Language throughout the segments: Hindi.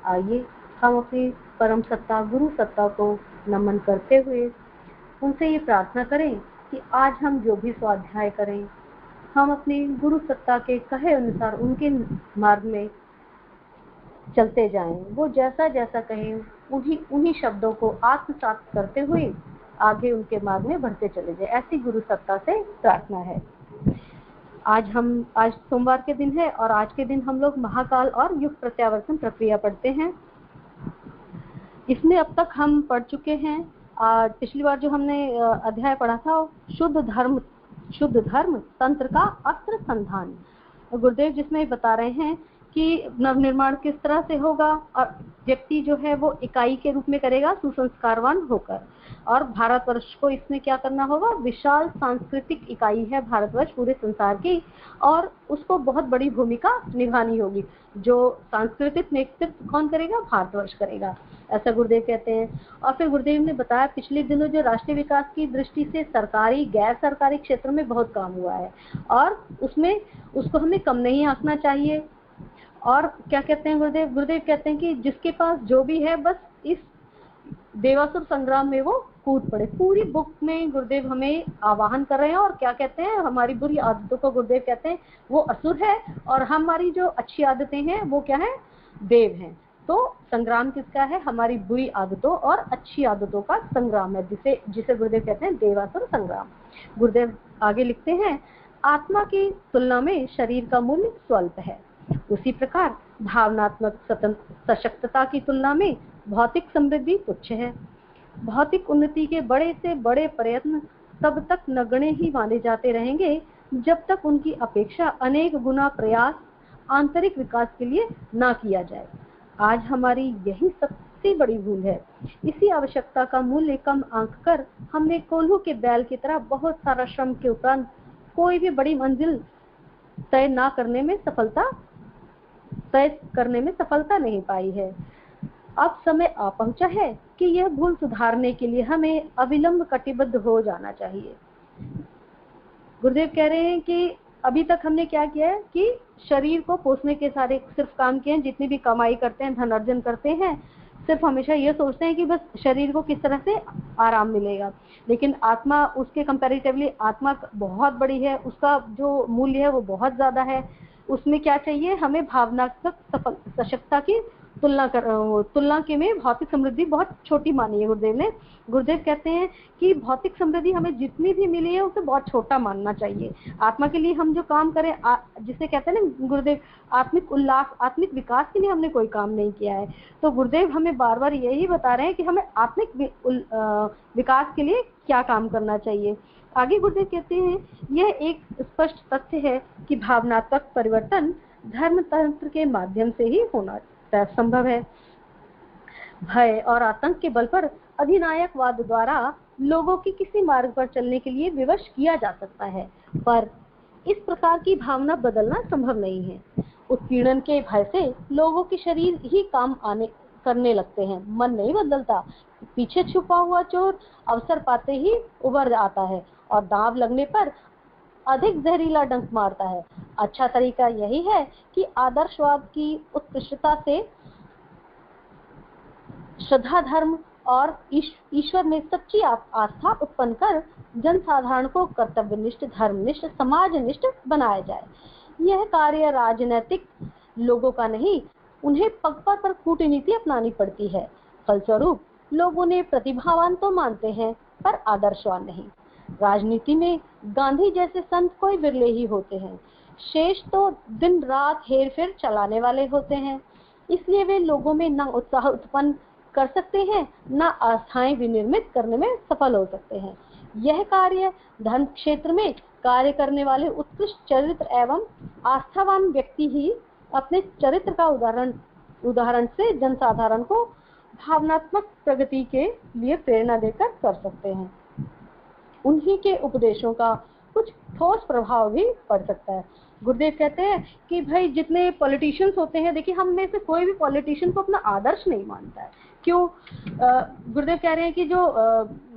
आइए हम अपनी परम सत्ता गुरु सत्ता को नमन करते हुए उनसे ये प्रार्थना करें कि आज हम जो भी स्वाध्याय करें हम अपनी गुरु सत्ता के कहे अनुसार उनके मार्ग में चलते जाएं। वो जैसा जैसा कहें उन्हीं शब्दों को आत्मसात करते हुए आगे उनके मार्ग में बढ़ते चले जाए, ऐसी गुरु सत्ता से प्रार्थना है। आज सोमवार के दिन है और आज के दिन हम लोग महाकाल और युग प्रत्यावर्तन प्रक्रिया पढ़ते हैं। इसमें अब तक हम पढ़ चुके हैं, पिछली बार जो हमने अध्याय पढ़ा था शुद्ध धर्म तंत्र का अस्त्र संधान। गुरुदेव जिसमें बता रहे हैं कि नवनिर्माण किस तरह से होगा और व्यक्ति जो है वो इकाई के रूप में करेगा सुसंस्कारवान होकर, और भारतवर्ष को इसमें क्या करना होगा, विशाल सांस्कृतिक इकाई है भारतवर्ष पूरे संसार की और उसको बहुत बड़ी भूमिका निभानी होगी। जो सांस्कृतिक नेतृत्व कौन करेगा, भारतवर्ष करेगा, ऐसा गुरुदेव कहते हैं। और फिर गुरुदेव ने बताया पिछले दिनों जो राष्ट्रीय विकास की दृष्टि से सरकारी गैर सरकारी क्षेत्र में बहुत काम हुआ है और उसमें उसको हमें कम नहीं आंकना चाहिए। और क्या कहते हैं गुरुदेव कहते हैं कि जिसके पास जो भी है बस इस देवासुर संग्राम में वो कूद पड़े। पूरी बुक में गुरुदेव हमें आवाहन कर रहे हैं और क्या कहते हैं, हमारी बुरी आदतों को गुरुदेव कहते हैं वो असुर है और हमारी जो अच्छी आदतें हैं वो क्या है, देव हैं। तो संग्राम किसका है, हमारी बुरी आदतों और अच्छी आदतों का संग्राम है, जिसे गुरुदेव कहते हैं देवासुर संग्राम। गुरुदेव आगे लिखते हैं, आत्मा की तुलना में शरीर का मूल्य स्वल्प है, उसी प्रकार भावनात्मक सशक्तता की तुलना में भौतिक समृद्धि तुच्छ है। भौतिक उन्नति के बड़े से बड़े प्रयत्न तब तक नगण्य ही माने जाते रहेंगे जब तक उनकी अपेक्षा अनेक गुना प्रयास आंतरिक विकास के लिए ना किया जाए। आज हमारी यही सबसे बड़ी भूल है। इसी आवश्यकता का मूल्य कम आंक कर हमने कोल्हू के बैल की तरह बहुत सारा श्रम के उपरांत कोई भी बड़ी मंजिल तय करने में सफलता नहीं पाई है। अब समय आ पहुंचा है कि यह भूल सुधारने के लिए हमें अविलंब कटिबद्ध हो जाना चाहिए। गुरुदेव कह रहे हैं कि अभी तक हमने क्या किया है कि शरीर को पोषने के सारे सिर्फ काम किए हैं, जितनी भी कमाई करते हैं, धन अर्जन करते हैं, सिर्फ हमेशा ये सोचते हैं कि बस शरीर को किस तरह से आराम मिलेगा, लेकिन आत्मा उसके कंपैरेटिवली आत्मा बहुत बड़ी है, उसका जो मूल्य है वो बहुत ज्यादा है। उसमें क्या चाहिए, हमें भावनात्मक सशक्तता की तुलना के में भौतिक समृद्धि बहुत छोटी मानी है गुरुदेव ने। गुरुदेव कहते हैं कि भौतिक समृद्धि हमें जितनी भी मिली है उसे बहुत छोटा मानना चाहिए। आत्मा के लिए हम जो काम करें, जिसे कहते हैं ना गुरुदेव, आत्मिक उल्लास, आत्मिक विकास के लिए हमने कोई काम नहीं किया है। तो गुरुदेव हमें बार बार यही बता रहे हैं कि हमें आत्मिक विकास के लिए क्या काम करना चाहिए। आगे गुरुदेव कहते हैं, यह एक स्पष्ट तथ्य है कि भावनात्मक परिवर्तन धर्म तंत्र के माध्यम से ही होना संभव है। भय और आतंक के बल पर अधिनायकवाद द्वारा लोगों की किसी मार्ग पर चलने के लिए विवश किया जा सकता है, पर इस प्रकार की भावना बदलना संभव नहीं है। उत्पीड़न के भय से लोगों के शरीर ही काम करने लगते हैं, मन नहीं बदलता। पीछे छुपा हुआ चोर अवसर पाते ही उभर आता है और दांव लगने पर अधिक जहरीला डंक मारता है। अच्छा तरीका यही है कि आदर्शवाद की उत्कृष्टता से श्रद्धा, धर्म और ईश्वर में सच्ची आस्था उत्पन्न कर जनसाधारण को कर्तव्यनिष्ठ, धर्मनिष्ठ, समाजनिष्ठ बनाया जाए। यह कार्य राजनैतिक लोगों का नहीं, उन्हें पग पर कूटनीति अपनानी पड़ती है। फलस्वरूप लोग उन्हें प्रतिभावान तो मानते हैं पर आदर्शवान नहीं। राजनीति में गांधी जैसे संत कोई विरले ही होते हैं, शेष तो दिन रात हेर फेर चलाने वाले होते हैं। इसलिए वे लोगों में न उत्साह उत्पन्न कर सकते हैं, न आस्थाएं विनिर्मित करने में सफल हो सकते हैं। यह कार्य धर्म क्षेत्र में कार्य करने वाले उत्कृष्ट चरित्र एवं आस्थावान व्यक्ति ही अपने चरित्र का उदाहरण से जनसाधारण को भावनात्मक प्रगति के लिए प्रेरणा देकर कर सकते हैं। उन्हीं के उपदेशों का कुछ ठोस प्रभाव भी पड़ सकता है। गुरुदेव कहते हैं कि भाई जितने पॉलिटिशियंस होते हैं, देखिए हम में से कोई भी पॉलिटिशियन को अपना आदर्श नहीं मानता है। क्यों? गुरुदेव कह रहे हैं कि जो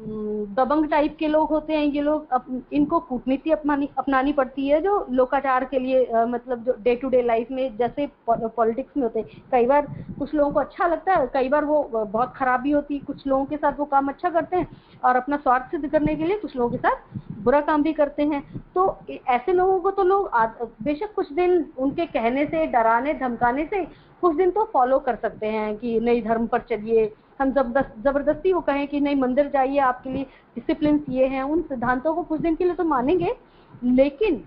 दबंग टाइप के लोग होते हैं ये लोग, इनको कूटनीति अपनानी पड़ती है, जो लोकाचार के लिए मतलब जो डे टू डे लाइफ में जैसे पॉलिटिक्स में होते हैं, कई बार कुछ लोगों को अच्छा लगता है, कई बार वो बहुत खराब भी होती है, कुछ लोगों के साथ वो काम अच्छा करते हैं और अपना स्वार्थ सिद्ध करने के लिए कुछ लोगों के साथ बुरा काम भी करते हैं। तो ऐसे लोगों को तो लोग बेशक कुछ दिन उनके कहने से, डराने धमकाने से कुछ दिन तो फॉलो कर सकते हैं कि नहीं धर्म पर चलिए, हम जबरदस्ती वो कहें कि नहीं मंदिर जाइए, आपके लिए डिसिप्लिन ये हैं, उन सिद्धांतों को कुछ दिन के लिए तो मानेंगे, लेकिन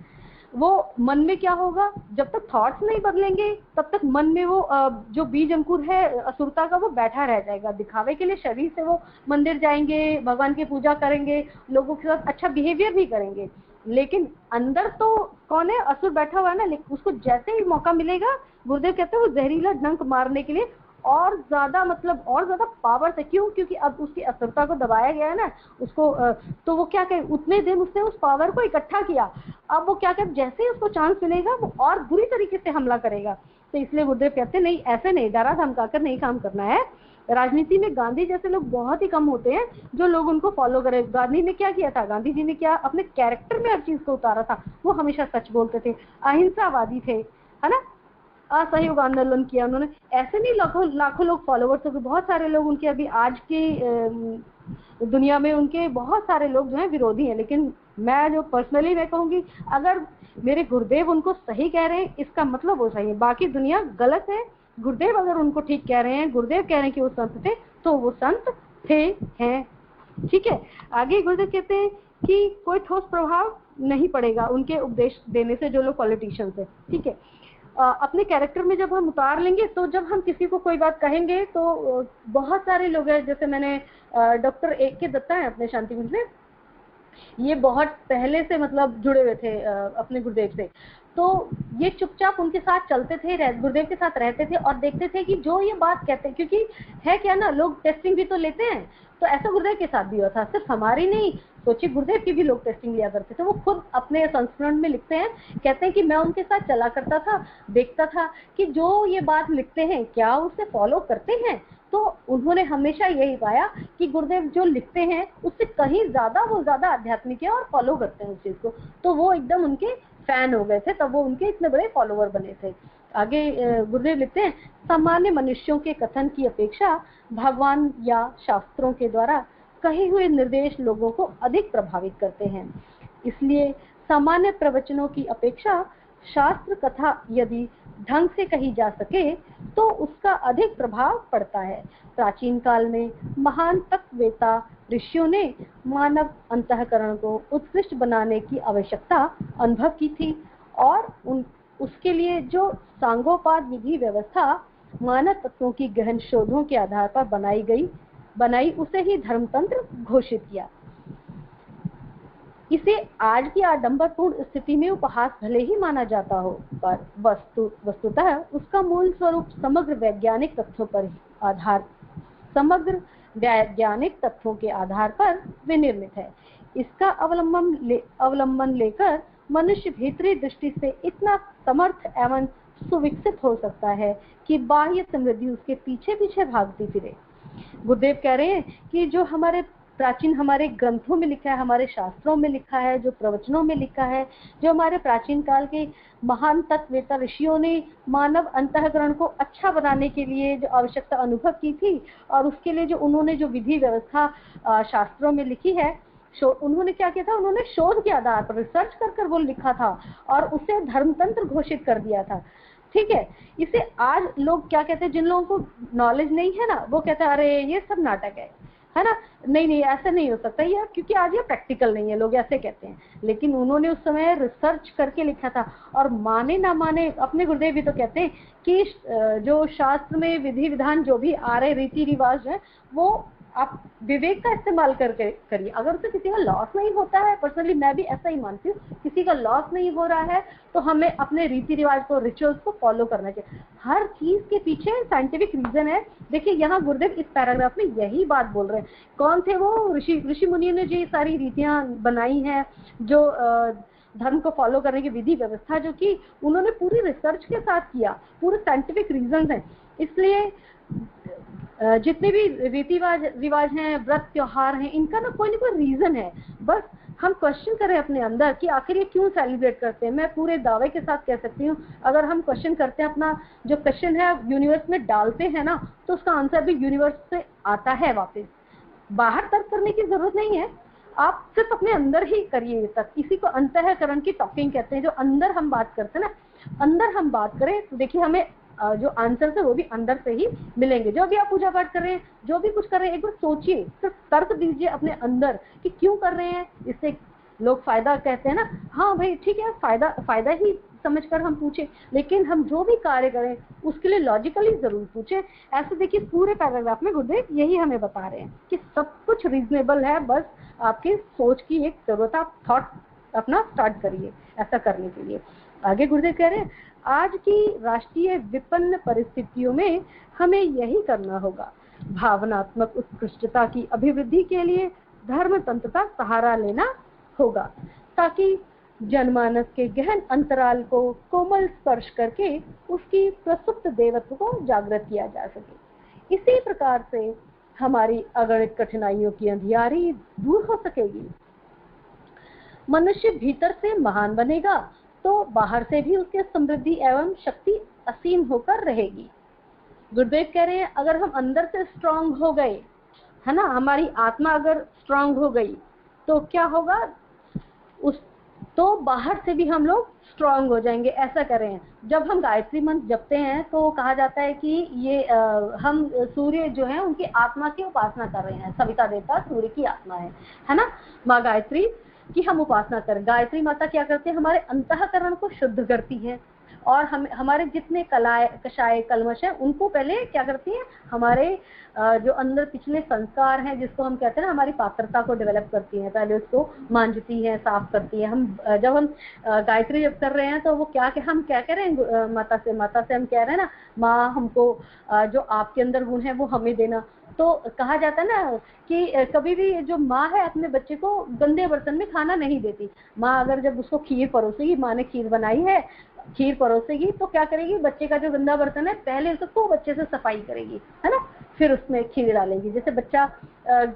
वो मन में क्या होगा, जब तक थॉट्स नहीं बदलेंगे तब तक मन में वो जो बीज अंकुर है असुरता का वो बैठा रह जाएगा। दिखावे के लिए शरीर से वो मंदिर जाएंगे, भगवान की पूजा करेंगे, लोगों के साथ अच्छा बिहेवियर भी करेंगे, लेकिन अंदर तो कौन है, असुर बैठा हुआ है ना। लेकिन उसको जैसे ही मौका मिलेगा, गुरुदेव कहते हैं वो जहरीला डंक मारने के लिए और ज्यादा मतलब और ज्यादा पावर से, क्यों, क्योंकि अब उसकी असुरता को दबाया गया है ना उसको, तो वो क्या करे, उतने दिन उसने उस पावर को इकट्ठा किया, अब वो क्या करे, जैसे ही उसको चांस मिलेगा वो और बुरी तरीके से हमला करेगा। तो इसलिए गुरुदेव कहते नहीं, ऐसे नहीं, डरा धमकाकर नहीं काम करना है। राजनीति में गांधी जैसे लोग बहुत ही कम होते हैं जो लोग उनको फॉलो करें। गांधी ने क्या किया था, गांधी जी ने क्या अपने कैरेक्टर में हर चीज को उतारा था, वो हमेशा सच बोलते थे, अहिंसावादी थे, है ना, असहयोग आंदोलन किया उन्होंने। ऐसे नहीं लाखों लाखों लोग फॉलोवर्स हो, बहुत सारे लोग उनके अभी आज की दुनिया में उनके बहुत सारे लोग जो है विरोधी हैं, लेकिन मैं जो पर्सनली मैं कहूंगी, अगर मेरे गुरुदेव उनको सही कह रहे हैं इसका मतलब वो सही है, बाकी दुनिया गलत है। गुरुदेव अगर उनको ठीक कह रहे हैं, गुरुदेव कह रहे हैं कि वो संत थे, तो वो संत थे, हैं, ठीक है। आगे गुरुदेव कहते हैं कि कोई ठोस प्रभाव नहीं पड़ेगा उनके उपदेश देने से, जो लोग पॉलिटिशियंस है, ठीक है। अपने कैरेक्टर में जब हम उतार लेंगे, तो जब हम किसी को कोई बात कहेंगे तो बहुत सारे लोग हैं, जैसे मैंने डॉक्टर A.K. दत्ता है अपने शांतिकुंज में, ये बहुत पहले से मतलब जुड़े हुए थे अपने गुरुदेव से, तो ये चुपचाप उनके साथ चलते थे, गुरुदेव के साथ रहते थे और देखते थे कि जो ये बात कहते हैं, क्योंकि है क्या ना, लोग टेस्टिंग भी तो लेते हैं, तो ऐसा गुरुदेव के साथ भी हुआ था, सिर्फ हमारी नहीं, सोचिए गुरुदेव की भी लोग टेस्टिंग लिया करते थे। वो खुद अपने संस्मरण में लिखते हैं, कहते हैं कि मैं उनके साथ चला करता था, देखता था कि जो ये बात लिखते हैं क्या उसे फॉलो करते हैं, तो उन्होंने हमेशा यही पाया कि गुरुदेव जो लिखते हैं उससे कहीं ज्यादा वो ज्यादा आध्यात्मिक है और फॉलो करते हैं उस चीज को, तो वो एकदम उनके फैन हो गए थे, तब वो उनके इतने बड़े फॉलोवर बने थे। आगे गुरुदेव लिखते हैं, सामान्य मनुष्यों के कथन की अपेक्षा भगवान या शास्त्रों के द्वारा कहे हुए निर्देश लोगों को अधिक प्रभावित करते हैं, इसलिए सामान्य प्रवचनों की अपेक्षा शास्त्र कथा यदि ढंग से कही जा सके तो उसका अधिक प्रभाव पड़ता है। प्राचीन काल में महान तत्ववेता ऋषियों ने मानव अंतःकरण को उत्कृष्ट बनाने की आवश्यकता अनुभव की थी और उसके लिए जो सांगोपात विधि व्यवस्था मानव तत्वों की गहन शोधों के आधार पर बनाई उसे ही धर्मतंत्र घोषित किया। इसे आज की आडंबरपूर्ण स्थिति में उपहास भले ही माना जाता हो, पर वस्तुतः उसका मूल स्वरूप समग्र वैज्ञानिक तथ्यों के आधार पर विनिर्मित है। इसका अवलंबन लेकर मनुष्य भीतरी दृष्टि से इतना समर्थ एवं सुविकसित हो सकता है कि बाह्य समृद्धि उसके पीछे पीछे भागती फिरे। गुरुदेव कह रहे हैं कि जो हमारे प्राचीन हमारे ग्रंथों में लिखा है, हमारे शास्त्रों में लिखा है, जो प्रवचनों में लिखा है, जो हमारे प्राचीन काल के महान तत्ववेता ऋषियों ने मानव अंतःकरण को अच्छा बनाने के लिए जो आवश्यकता अनुभव की थी और उसके लिए जो उन्होंने जो विधि व्यवस्था शास्त्रों में लिखी है, उन्होंने क्या किया था, उन्होंने शोध के आधार पर रिसर्च कर वो लिखा था और उसे धर्मतंत्र घोषित कर दिया था, ठीक है। इसे आज लोग क्या कहते हैं, जिन लोगों को नॉलेज नहीं है ना, वो कहते हैं अरे ये सब नाटक है ना, नहीं ऐसा नहीं हो सकता यार, क्योंकि आज ये प्रैक्टिकल नहीं है, लोग ऐसे कहते हैं। लेकिन उन्होंने उस समय रिसर्च करके लिखा था, और माने ना माने अपने गुरुदेव भी तो कहते हैं कि जो शास्त्र में विधि विधान जो भी आ रहे रीति रिवाज है, वो आप विवेक का इस्तेमाल करके करिए। अगर उससे किसी का लॉस नहीं होता है, पर्सनली मैं भी ऐसा ही मानती हूँ, किसी का लॉस नहीं हो रहा है तो हमें अपने रीति रिवाज को, रिचुअल्स को फॉलो करना चाहिए। हर चीज के पीछे साइंटिफिक रीजन है। देखिए यहाँ गुरुदेव इस पैराग्राफ में यही बात बोल रहे हैं। कौन थे वो ऋषि मुनियों ने जो सारी रीतियां बनाई हैं, जो धर्म को फॉलो करने की विधि व्यवस्था जो की, उन्होंने पूरी रिसर्च के साथ किया, पूरे साइंटिफिक रीजन है। इसलिए जितने भी रीति रिवाज हैं, व्रत त्योहार हैं, इनका ना कोई रीजन है। बस हम क्वेश्चन करें अपने अंदर कि आखिर ये क्यों सेलिब्रेट करते हैं। मैं पूरे दावे के साथ कह सकती हूँ, अगर हम क्वेश्चन करते हैं, अपना जो क्वेश्चन है यूनिवर्स में डालते हैं ना, तो उसका आंसर भी यूनिवर्स से आता है वापस। बाहर तर्क करने की जरूरत नहीं है, आप सिर्फ अपने अंदर ही करिए तक। इसी को अंतःकरण की टॉकिंग कहते हैं। जो अंदर हम बात करते हैं ना, अंदर हम बात करें तो देखिए हमें जो आंसर है वो भी अंदर से ही मिलेंगे। जो भी आप पूजा पाठ कर रहे हैं, जो भी कुछ कर रहे हैं, एक बार सोचिए, सिर्फ तर्क दीजिए अपने अंदर कि क्यों कर रहे हैं। इससे लोग फायदा कहते हैं ना, हाँ भाई ठीक है, फायदा ही समझकर हम पूछे, लेकिन हम जो भी कार्य करें उसके लिए लॉजिकली जरूर पूछे। ऐसे देखिए पूरे पैराग्राफ में गुरुदेव यही हमें बता रहे हैं कि सब कुछ रीजनेबल है, बस आपकी सोच की एक जरूरत है। आप थॉट अपना स्टार्ट करिए ऐसा करने के लिए। आगे गुरुदेव कह रहे हैं, आज की राष्ट्रीय विपन्न परिस्थितियों में हमें यही करना होगा। भावनात्मक उत्कृष्टता की अभिवृद्धि के लिए धर्म तंत्र का सहारा लेना होगा, ताकि जनमानस के गहन अंतराल को कोमल स्पर्श करके उसकी प्रसुप्त देवत्व को जागृत किया जा सके। इसी प्रकार से हमारी अगणित कठिनाइयों की अंधियारी दूर हो सकेगी। मनुष्य भीतर से महान बनेगा तो बाहर से भी उसके समृद्धि एवं शक्ति असीम होकर रहेगी। गुरुदेव कह रहे हैं, अगर हम अंदर से स्ट्रांग हो गए, है ना, हमारी आत्मा अगर स्ट्रांग हो गई तो क्या होगा, तो बाहर से भी हम लोग स्ट्रांग हो जाएंगे। ऐसा करें, जब हम गायत्री मंत्र जपते हैं तो कहा जाता है कि ये हम सूर्य जो है उनकी आत्मा की उपासना कर रहे हैं। सविता देवता सूर्य की आत्मा है ना, माँ गायत्री की हम उपासना करें। गायत्री माता क्या करते हैं, हमारे अंतःकरण को शुद्ध करती है, और हमारे जितने कषाय कलमश है उनको पहले क्या करती है, हमारे जो अंदर पिछले संस्कार हैं, जिसको हम कहते हैं ना, हमारी पात्रता को डेवलप करती है, पहले उसको मांझती है, साफ करती है। जब हम गायत्री जब कर रहे हैं तो वो हम क्या कह रहे हैं, माता से हम कह रहे हैं ना, माँ हमको जो आपके अंदर गुण है वो हमें देना। तो कहा जाता है ना कि कभी भी जो माँ है अपने बच्चे को गंदे बर्तन में खाना नहीं देती। माँ अगर जब उसको खीर परोसेगी, माँ ने खीर बनाई है, खीर परोसेगी तो क्या करेगी, बच्चे का जो गंदा बर्तन है पहले उसको बच्चे से सफाई करेगी, है ना, फिर उसमें खीर डालेगी। जैसे बच्चा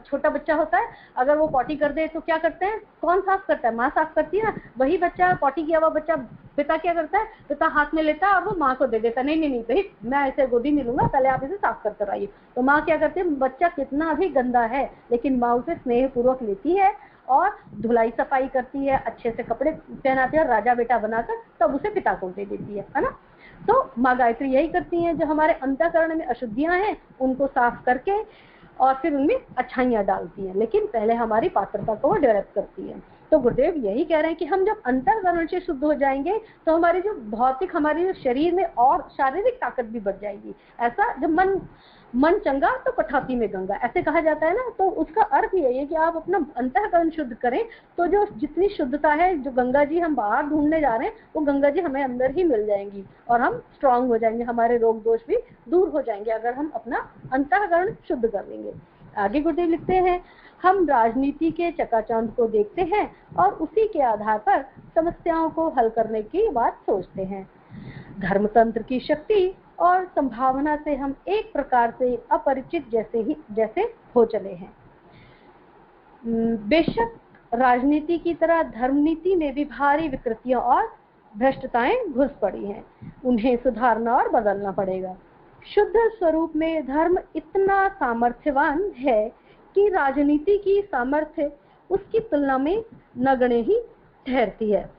छोटा बच्चा होता है, अगर वो पॉटी कर दे तो क्या करते हैं, कौन साफ करता है, माँ साफ करती है ना। वही बच्चा पॉटी किया हुआ बच्चा, पिता क्या करता है, पिता हाथ में लेता है और वो माँ को दे देता, नहीं भाई मैं ऐसे गोदी नहीं लूंगा, पहले आप इसे साफ करते रहिए। तो माँ क्या करती है, बच्चा कितना भी गंदा है लेकिन माँ उसे स्नेह पूर्वक लेती है और धुलाई सफाई करती है, अच्छे से कपड़े पहनाती है, राजा बेटा बनाकर तब उसे पिता को दे देती है ना। तो माँ गायत्री यही करती हैं, जो हमारे अंतःकरण में अशुद्धियां हैं उनको साफ करके और फिर उनमें अच्छाइयां डालती हैं, लेकिन पहले हमारी पात्रता को डेवलप करती है। तो गुरुदेव यही कह रहे हैं कि हम जब अंतःकरण से शुद्ध हो जाएंगे तो हमारी जो भौतिक, हमारी जो शरीर में और शारीरिक ताकत भी बढ़ जाएगी। ऐसा जब मन चंगा तो कठौती में गंगा, ऐसे कहा जाता है ना। तो उसका अर्थ यही है कि आप अपना अंतःकरण शुद्ध करें तो जो जितनी शुद्धता है, जो गंगा जी हम बाहर ढूंढने जा रहे हैं, वो गंगा जी हमें अंदर ही मिल जाएंगी और हम स्ट्रांग हो जाएंगे, हमारे रोग दोष भी दूर हो जाएंगे अगर हम अपना अंतःकरण शुद्ध कर लेंगे। आगे गुरुदेव लिखते हैं, हम राजनीति के चकाचौंध को देखते हैं और उसी के आधार पर समस्याओं को हल करने की बात सोचते हैं। धर्मतंत्र की शक्ति और संभावना से हम एक प्रकार से अपरिचित जैसे हो चले हैं। बेशक राजनीति की तरह धर्मनीति में भी भारी विकृतियां और भ्रष्टताएं घुस पड़ी हैं, उन्हें सुधारना और बदलना पड़ेगा। शुद्ध स्वरूप में धर्म इतना सामर्थ्यवान है कि राजनीति की सामर्थ्य उसकी तुलना में नगण्य ही ठहरती है।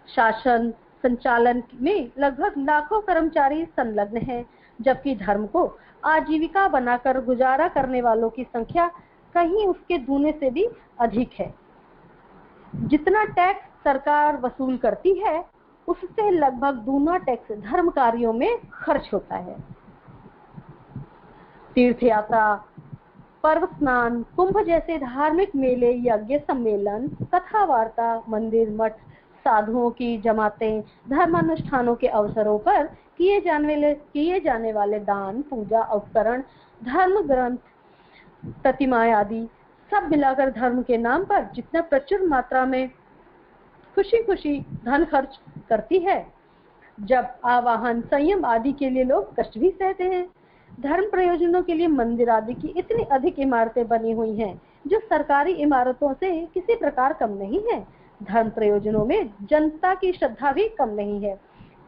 शासन संचालन में लगभग लाखों कर्मचारी संलग्न हैं, जबकि धर्म को आजीविका बनाकर गुजारा करने वालों की संख्या कहीं उसके दूने से भी अधिक है। जितना टैक्स सरकार वसूल करती है उससे लगभग दूना टैक्स धर्म कार्यों में खर्च होता है। तीर्थ यात्रा, पर्व स्नान, कुंभ जैसे धार्मिक मेले, यज्ञ सम्मेलन, कथा वार्ता, मंदिर मठ, साधुओं की जमातें, धर्मानुष्ठानों के अवसरों पर किए जाने वाले दान, पूजा उपकरण, धर्म ग्रंथ, प्रतिमाएं आदि सब मिलाकर धर्म के नाम पर जितना प्रचुर मात्रा में खुशी खुशी धन खर्च करती है, जब आवाहन, संयम आदि के लिए लोग कष्ट भी सहते हैं। धर्म प्रयोजनों के लिए मंदिर आदि की इतनी अधिक इमारतें बनी हुई हैं जो सरकारी इमारतों से किसी प्रकार कम नहीं है। धर्म प्रयोजनों में जनता की श्रद्धा भी कम नहीं है।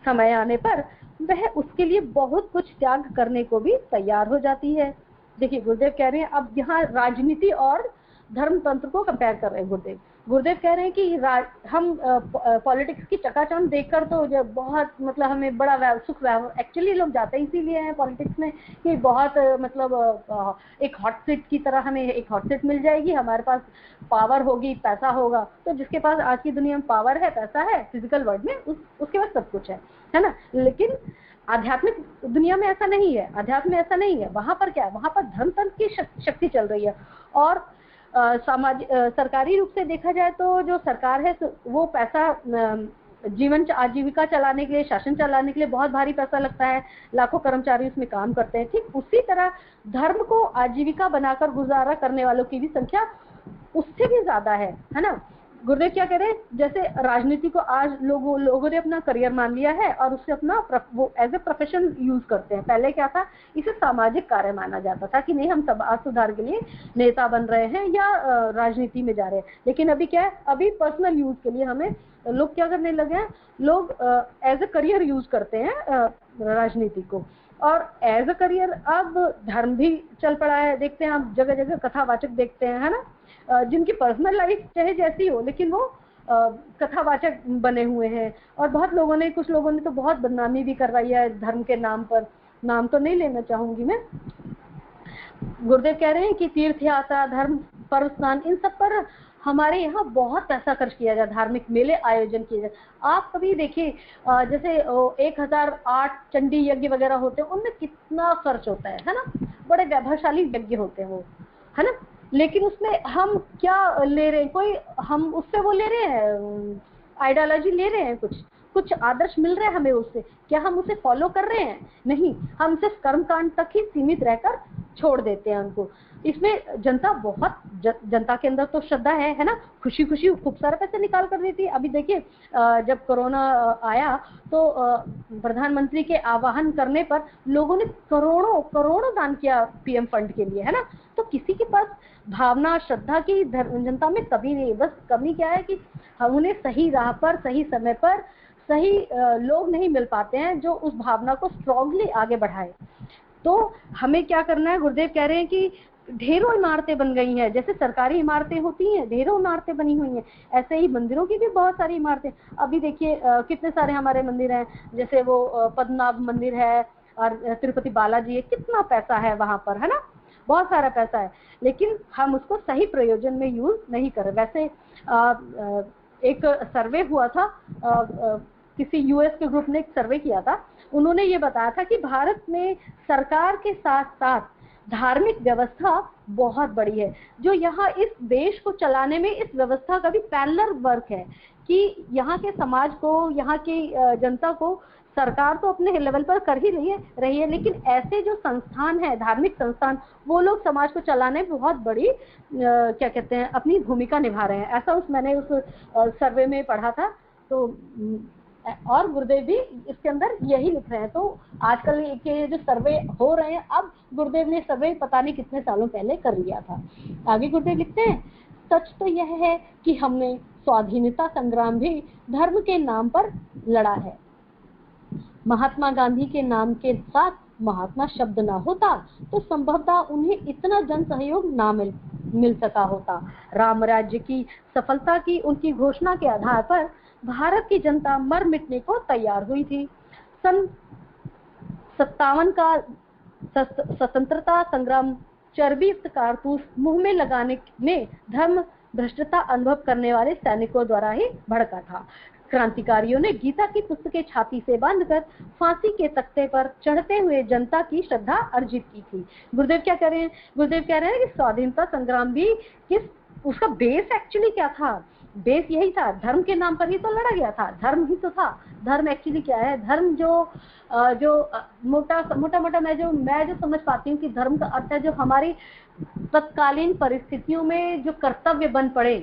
समय आने पर वह उसके लिए बहुत कुछ त्याग करने को भी तैयार हो जाती है। देखिए गुरुदेव कह रहे हैं, अब यहाँ राजनीति और धर्म तंत्र को कंपेयर कर रहे हैं गुरुदेव। गुरुदेव कह रहे हैं कि हम पॉलिटिक्स की चकाचौंध देखकर तो जो बहुत मतलब हमें बड़ा सुख एक्चुअली लोग जाते इसीलिए हैं पॉलिटिक्स में कि बहुत एक हॉट सीट की तरह हमें एक हॉट सीट मिल जाएगी, हमारे पास पावर होगी, पैसा होगा। तो जिसके पास आज की दुनिया में पावर है, पैसा है, फिजिकल वर्ल्ड में उसके पास सब कुछ है ना। लेकिन आध्यात्मिक दुनिया में ऐसा नहीं है, अध्यात्म में ऐसा नहीं है। वहां पर क्या है, वहां पर धर्म तंत्र की शक्ति चल रही है। और सरकारी रूप से देखा जाए तो जो सरकार है वो पैसा जीवन आजीविका चलाने के लिए, शासन चलाने के लिए बहुत भारी पैसा लगता है, लाखों कर्मचारी उसमें काम करते हैं। ठीक उसी तरह धर्म को आजीविका बनाकर गुजारा करने वालों की भी संख्या उससे भी ज्यादा है ना। गुरुदेव क्या कह रहे हैं, जैसे राजनीति को आज लोगों ने अपना करियर मान लिया है और उससे अपना वो एज ए प्रोफेशन यूज करते हैं। पहले क्या था, इसे सामाजिक कार्य माना जाता था कि नहीं हम समाज सुधार के लिए नेता बन रहे हैं या राजनीति में जा रहे हैं। लेकिन अभी क्या है, अभी पर्सनल यूज के लिए हमें लोग क्या करने लगे हैं, लोग एज ए करियर यूज करते हैं राजनीति को। और एज अ करियर अब धर्म भी चल पड़ा है। देखते हैं आप जगह जगह कथावाचक देखते हैं, है ना, जिनकी पर्सनल लाइफ चाहे जैसी हो लेकिन वो कथावाचक बने हुए हैं। और कुछ लोगों ने तो बहुत बदनामी भी करवाई है धर्म के नाम पर। नाम तो नहीं लेना चाहूंगी मैं। गुरुदेव कह रहे हैं कि तीर्थ यात्रा, धर्म पर्व स्नान, इन सब पर हमारे यहाँ बहुत पैसा खर्च किया जाए, धार्मिक मेले आयोजन किए जाए। आप कभी देखिए जैसे 1008 चंडी यज्ञ वगैरह होते हैं, उनमें कितना खर्च होता है ना, बड़े वैभवशाली यज्ञ होते हैं वो, है ना। लेकिन उसमें हम क्या ले रहे हैं, कोई हम उससे वो ले रहे हैं, आइडियोलॉजी ले रहे हैं, कुछ आदर्श मिल रहे हैं हमें उससे, क्या हम उसे फॉलो कर रहे हैं? नहीं, हम सिर्फ कर्मकांड तक ही सीमित रहकर छोड़ देते हैं उनको। इसमें जनता के अंदर तो श्रद्धा है ना, खुशी खूब सारे पैसे निकाल कर देती है। अभी देखिए जब कोरोना आया तो प्रधानमंत्री के आह्वान करने पर लोगों ने करोड़ों दान किया पीएम फंड के लिए, है ना। तो किसी के पास भावना श्रद्धा की जनता में कभी नहीं। बस कमी क्या है कि हम उन्हें सही राह पर, सही समय पर सही लोग नहीं मिल पाते हैं जो उस भावना को स्ट्रांगली आगे बढ़ाए। तो हमें क्या करना है, गुरुदेव कह रहे हैं कि ढेरों इमारतें बन गई हैं। जैसे सरकारी इमारतें होती हैं, ढेरों इमारतें बनी हुई हैं, ऐसे ही मंदिरों की भी बहुत सारी इमारतें। अभी देखिए कितने सारे हमारे मंदिर हैं, जैसे वो पद्मनाभ मंदिर है और तिरुपति बालाजी है, कितना पैसा है वहां पर, है ना, बहुत सारा पैसा है। लेकिन हम उसको सही प्रयोजन में यूज नहीं कर रहे। वैसे एक सर्वे हुआ था, किसी यूएस के ग्रुप ने एक सर्वे किया था, उन्होंने ये बताया था कि भारत में सरकार के साथ साथ धार्मिक व्यवस्था बहुत बड़ी है, जो यहाँ इस देश को चलाने में इस व्यवस्था का भी पैरेलल वर्क है कि यहाँ के समाज को, यहाँ की जनता को सरकार तो अपने लेवल पर कर ही रही है, लेकिन ऐसे जो संस्थान है, धार्मिक संस्थान, वो लोग समाज को चलाने में बहुत बड़ी क्या कहते हैं, अपनी भूमिका निभा रहे हैं। ऐसा मैंने उस सर्वे में पढ़ा था। तो और गुरुदेव भी इसके अंदर यही लिख रहे हैं। तो आजकल के जो सर्वे हो रहे हैं, अब गुरुदेव ने सर्वे पता नहीं कितने सालों पहले कर लिया था। आगे गुरुदेव लिखते हैं, सच तो यह है कि हमने स्वाधीनता संग्राम भी धर्म के नाम पर लड़ा है। महात्मा गांधी के नाम के साथ महात्मा शब्द ना होता तो संभवतः उन्हें इतना जन सहयोग ना मिल सका होता। राम राज्य की सफलता की उनकी घोषणा के आधार पर भारत की जनता मर मिटने को तैयार हुई थी। सन 57 का स्वतंत्रता संग्राम चर्बीयुक्त कारतूस मुंह में लगाने में धर्म भ्रष्टता अनुभव करने वाले सैनिकों द्वारा ही भड़का था। क्रांतिकारियों ने गीता की पुस्तकें छाती से बांधकर फांसी के तख्ते पर चढ़ते हुए जनता की श्रद्धा अर्जित की थी। गुरुदेव क्या कह रहे हैं, गुरुदेव कह रहे हैं कि स्वाधीनता संग्राम भी उसका बेस एक्चुअली क्या था, बेस यही था, धर्म के नाम पर ही तो लड़ा गया था, धर्म ही तो था। धर्म एक्चुअली क्या है, धर्म जो मोटा मैं जो समझ पाती हूँ कि धर्म का अर्थ है जो हमारी तत्कालीन परिस्थितियों में जो कर्तव्य बन पड़े,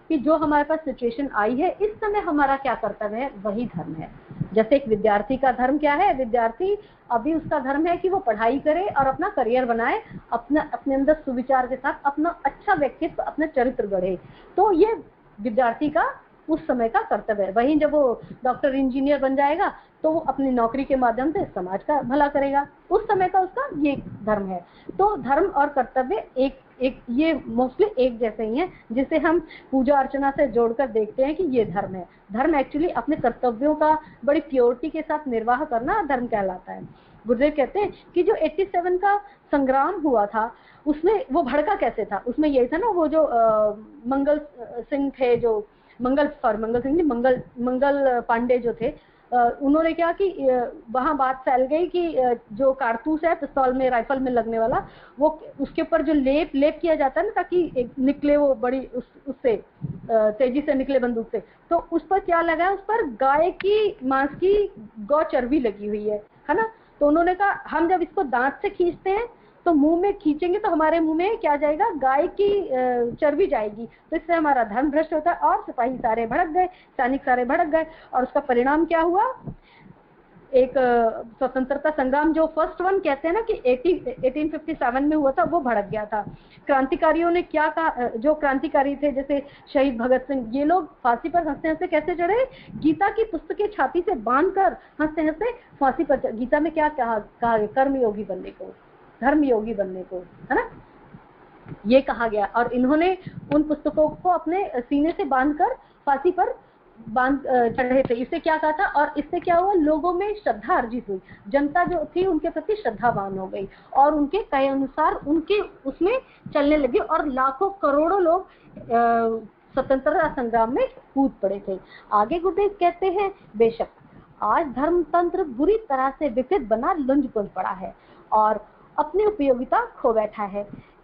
कि जो हमारे पास सिचुएशन आई है इस समय हमारा क्या कर्तव्य है, वही धर्म है। जैसे एक विद्यार्थी का धर्म क्या है, विद्यार्थी अभी उसका धर्म है कि वो पढ़ाई करे और अपना करियर बनाए, अपने अंदर सुविचार के साथ अपना अच्छा व्यक्तित्व, अपना चरित्र गढ़े। तो ये विद्यार्थी का उस समय का कर्तव्य है। वहीं जब वो डॉक्टर इंजीनियर बन जाएगा तो वो अपनी नौकरी के माध्यम से समाज का भला करेगा, उस समय का उसका ये धर्म है। तो धर्म और कर्तव्य एक ये मोस्टली एक जैसे ही हैं, जिसे हम पूजा अर्चना से जोड़कर देखते हैं कि ये धर्म है। धर्म एक्चुअली अपने कर्तव्यों का बड़ी प्योरिटी के साथ निर्वाह करना धर्म कहलाता है। गुरुदेव कहते हैं कि जो 87 का संग्राम हुआ था उसमें वो भड़का कैसे था, उसमें यही था ना, वो जो मंगल सिंह थे, जो मंगल सिंह जी, मंगल पांडे जो थे, उन्होंने क्या कि वहां बात फैल गई कि जो कारतूस है पिस्तौल में, राइफल में लगने वाला, वो उसके ऊपर जो लेप किया जाता है ना, ताकि निकले वो बड़ी उससे तेजी से निकले बंदूक से, तो उस पर क्या लगा है, उस पर गाय की मांस की गौ चर्बी लगी हुई है ना। तो उन्होंने कहा हम जब इसको दांत से खींचते हैं तो मुंह में खींचेंगे तो हमारे मुंह में क्या जाएगा, गाय की चर्बी जाएगी, तो इससे हमारा धर्म भ्रष्ट होता है। और सिपाही सारे भड़क गए, सैनिक सारे भड़क गए, और उसका परिणाम क्या हुआ, एक स्वतंत्रता संग्राम जो फर्स्ट वन कहते हैं ना कि 1857 में हुआ था, वो भड़क गया था। क्रांतिकारियों ने क्या कहा, जो क्रांतिकारी थे जैसे शहीद भगत सिंह, ये लोग फांसी पर हंसते हंसते कैसे चढ़े, गीता की पुस्तकें छाती से बांधकर हंसते हंसते फांसी पर। गीता में क्या कहा गया, कर्मयोगी बनने को, धर्म योगी बनने को, है ना, ये कहा गया। और इन्होंने उन पुस्तकों को अपने सीने से बांधकर फांसी पर चढ़े थे। इससे क्या कहा था, और इससे क्या हुआ, लोगों में श्रद्धा अर्जित हुई, जनता जो थी उनके प्रति श्रद्धावान हो गई और उनके कहे अनुसार उनके उसमें चलने लगे, और लाखों करोड़ों लोग स्वतंत्रता संग्राम में कूद पड़े थे। आगे गुरुदेव कहते हैं, बेशक आज धर्मतंत्र बुरी तरह से विकृत बना लुंज-पुंज पड़ा है और अपनी उपयोगिता खो बैठा है,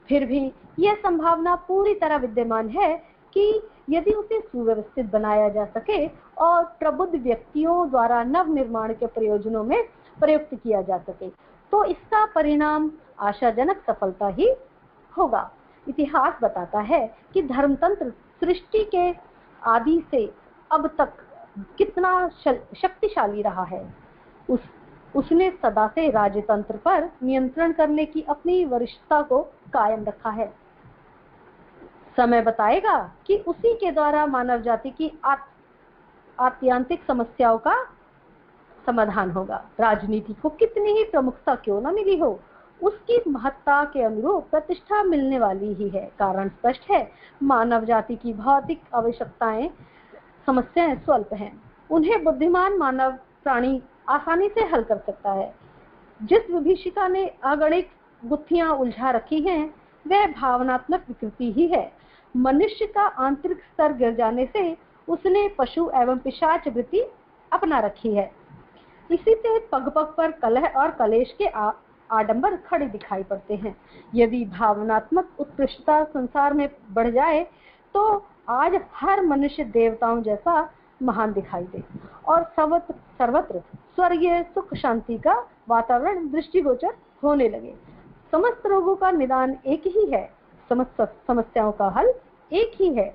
फिर भी यह संभावना पूरी तरह विद्यमान है कि यदि उसे सुव्यवस्थित बनाया जा सके और प्रबुद्ध व्यक्तियों द्वारा नव निर्माण के प्रयोजनों में प्रयुक्त किया जा सके तो इसका परिणाम आशाजनक सफलता ही होगा। इतिहास बताता है कि धर्मतंत्र सृष्टि के आदि से अब तक कितना शक्तिशाली रहा है। उसने सदा से राजतंत्र पर नियंत्रण करने की अपनी वरिष्ठता को कायम रखा है। समय बताएगा कि उसी के द्वारा मानव जाति की आत्यंतिक समस्याओं का समाधान होगा। राजनीति को कितनी ही प्रमुखता क्यों न मिली हो, उसकी महत्ता के अनुरूप प्रतिष्ठा मिलने वाली ही है। कारण स्पष्ट है, मानव जाति की भौतिक आवश्यकताएं, समस्याएं स्वल्प हैं, उन्हें बुद्धिमान मानव प्राणी आसानी से हल कर सकता है। जिस विभीषिका ने अगणित गुत्थियां उलझा रखी हैं, वह भावनात्मक विकृति ही है। मनुष्य का आंतरिक स्तर गिर जाने से उसने पशु एवं पिशाच वृत्ति अपना रखी है। इसी से पग पग पर कलह और कलेश के आडंबर खड़े दिखाई पड़ते हैं। यदि भावनात्मक उत्कृष्टता संसार में बढ़ जाए तो आज हर मनुष्य देवताओं जैसा महान दिखाई दे और सर्वत्र स्वर्गीय सुख शांति का वातावरण दृष्टिगोचर होने लगे। समस्त रोगों का निदान एक ही है, समस्त समस्याओं का हल एक ही है।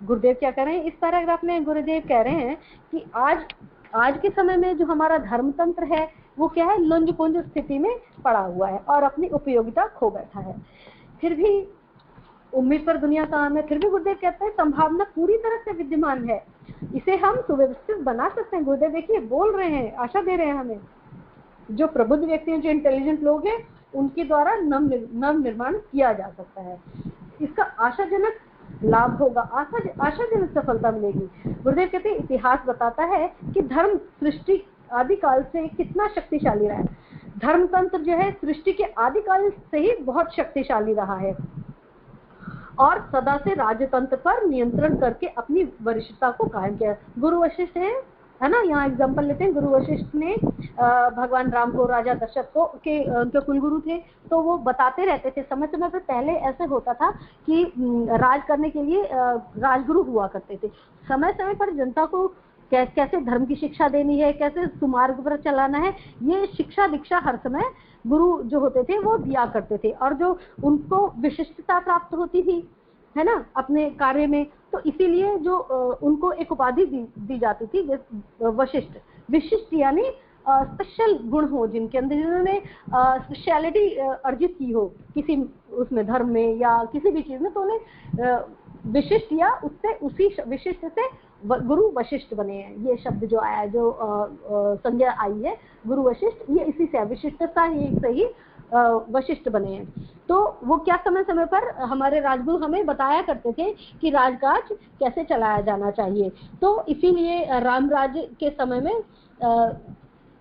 गुरुदेव क्या कह रहे हैं इस पैराग्राफ में, गुरुदेव कह रहे हैं कि आज के समय में जो हमारा धर्मतंत्र है वो क्या है, लुंज पुंज स्थिति में पड़ा हुआ है और अपनी उपयोगिता खो बैठा है। फिर भी उम्मीद पर दुनिया काम है, फिर भी गुरुदेव कहते हैं संभावना पूरी तरह से विद्यमान है, इसे हम सुव्यवस्थित बना सकते हैं। गुरुदेव देखिए बोल रहे हैं, आशा दे रहे हैं हमें, जो प्रबुद्ध व्यक्ति हैं, जो इंटेलिजेंट लोग हैं, उनके द्वारा नव निर्माण किया जा सकता है। इसका आशाजनक लाभ होगा, आशाजनक सफलता मिलेगी। गुरुदेव कहते हैं इतिहास बताता है कि धर्म सृष्टि आदिकाल से कितना शक्तिशाली रहा है। धर्मतंत्र जो है सृष्टि के आदिकाल से ही बहुत शक्तिशाली रहा है और सदा से राजतंत्र पर नियंत्रण करके अपनी वरिष्ठता को कायम किया। गुरु वशिष्ठ है ना, यहाँ एग्जाम्पल लेते हैं। गुरु वशिष्ठ ने भगवान राम को, राजा दशरथ को उनके कुलगुरु थे, तो वो बताते रहते थे। समय समय पर पहले ऐसे होता था कि राज करने के लिए राजगुरु हुआ करते थे। समय समय पर जनता को कैसे धर्म की शिक्षा देनी है, कैसे सुमार्ग पर चलाना है, ये शिक्षा दीक्षा हर समय गुरु जो होते थे वो दिया करते थे और जो उनको विशिष्टता प्राप्त होती थी है ना, अपने कार्य में। तो इसीलिए जो उनको एक उपाधि दी जाती थी वशिष्ठ, विशिष्ट यानी स्पेशल गुण हो जिनके अंदर, जिन्होंने स्पेशलिटी अर्जित की हो किसी उसमें, धर्म में या किसी भी चीज में, तो उन्हें विशिष्ट या उससे उसी विशिष्ट से गुरु वशिष्ठ बने हैं। ये शब्द जो आया है, जो संज्ञा आई है गुरु वशिष्ठ, ये इसी से विशिष्टता से ही वशिष्ठ बने हैं। तो वो क्या समय समय पर हमारे राजगुरु हमें बताया करते थे कि राजकाज कैसे चलाया जाना चाहिए। तो इसीलिए राम राज्य के समय में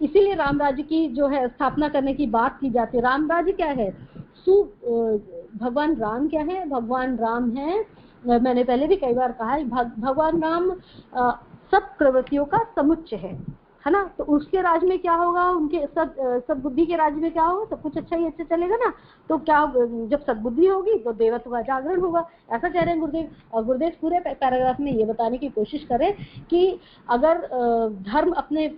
इसीलिए राम राज्य की जो है स्थापना करने की बात की जाती है। राम राज्य क्या है? भगवान राम क्या है? भगवान राम है, मैंने पहले भी कई बार कहा है, भगवान राम सब प्रवृत्तियों का समुच्चय है ना। तो उसके राज में क्या होगा? उनके सब बुद्धि के राज में क्या होगा? सब कुछ अच्छा ही अच्छा चलेगा ना। तो क्या, जब सद्बुद्धि होगी तो देवत्व का जागरण होगा, ऐसा कह रहे हैं गुरुदेव। और गुरुदेव पूरे पैराग्राफ में ये बताने की कोशिश करें कि अगर धर्म अपने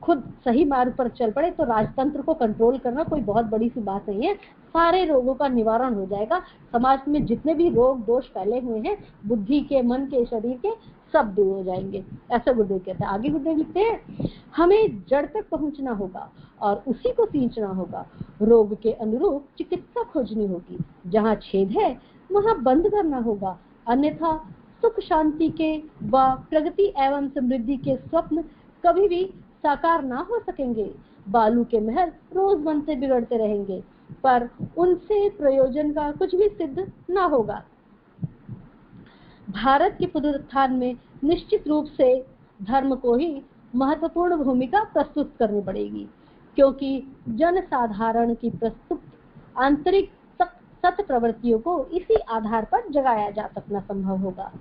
खुद सही मार्ग पर चल पड़े तो राजतंत्र को कंट्रोल करना कोई बहुत बड़ी सी बात नहीं है। सारे रोगों का निवारण हो जाएगा। समाज में जितने भी रोग दोष फैले हुए हैं, बुद्धि के, मन के, शरीर के, सब दूर हो जाएंगे, ऐसा गुरुदेव कहते हैं। आगे गुरुदेव लिखते हैं, हमें जड़ तक पहुंचना होगा और उसी को सींचना होगा। रोग के अनुरूप चिकित्सा खोजनी होगी। जहाँ छेद है वहाँ बंद करना होगा, अन्यथा सुख शांति के व प्रगति एवं समृद्धि के स्वप्न कभी भी साकार ना हो सकेंगे। बालू के महल रोज बनते बिगड़ते रहेंगे, पर उनसे प्रयोजन का कुछ भी सिद्ध ना होगा। भारत के पुनरुत्थान में निश्चित रूप से धर्म को ही महत्वपूर्ण भूमिका प्रस्तुत करनी पड़ेगी, क्योंकि जनसाधारण की प्रस्तुत आंतरिक सत प्रवृत्तियों को इसी आधार पर जगाया जा सकना संभव होगा।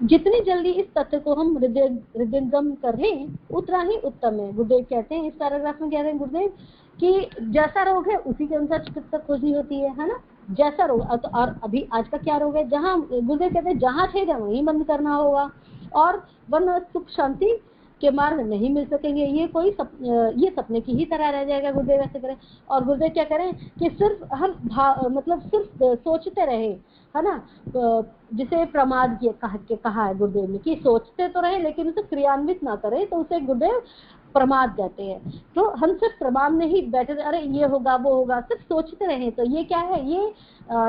जितनी जल्दी इस तथ्य को हम हृदयंगम कर लें उतना ही उत्तम है। गुरुदेव कहते हैं इस पैराग्राफ में, कह रहे हैं गुरुदेव कि जैसा रोग है उसी के अनुसार चिकित्सा खोजनी होती है ना। जैसा रोग, और अभी आज का क्या रोग है, जहाँ गुरुदेव कहते हैं जहाँ छेद है वहीं बंद करना होगा, और वरना सुख शांति के मार्ग नहीं मिल सकेंगे। ये कोई ये सपने की ही तरह रह जाएगा। गुरुदेव ऐसे करें। और गुरुदेव क्या करें कि सिर्फ हम मतलब सिर्फ सोचते रहे, है ना, जिसे प्रमाद कहा है गुरुदेव ने, कि सोचते तो रहे लेकिन उसे क्रियान्वित ना करें, तो उसे गुरुदेव प्रमाद कहते हैं। तो हम सिर्फ प्रमाद में ही बैठे, अरे ये होगा वो होगा, सिर्फ सोचते रहे तो ये क्या है? ये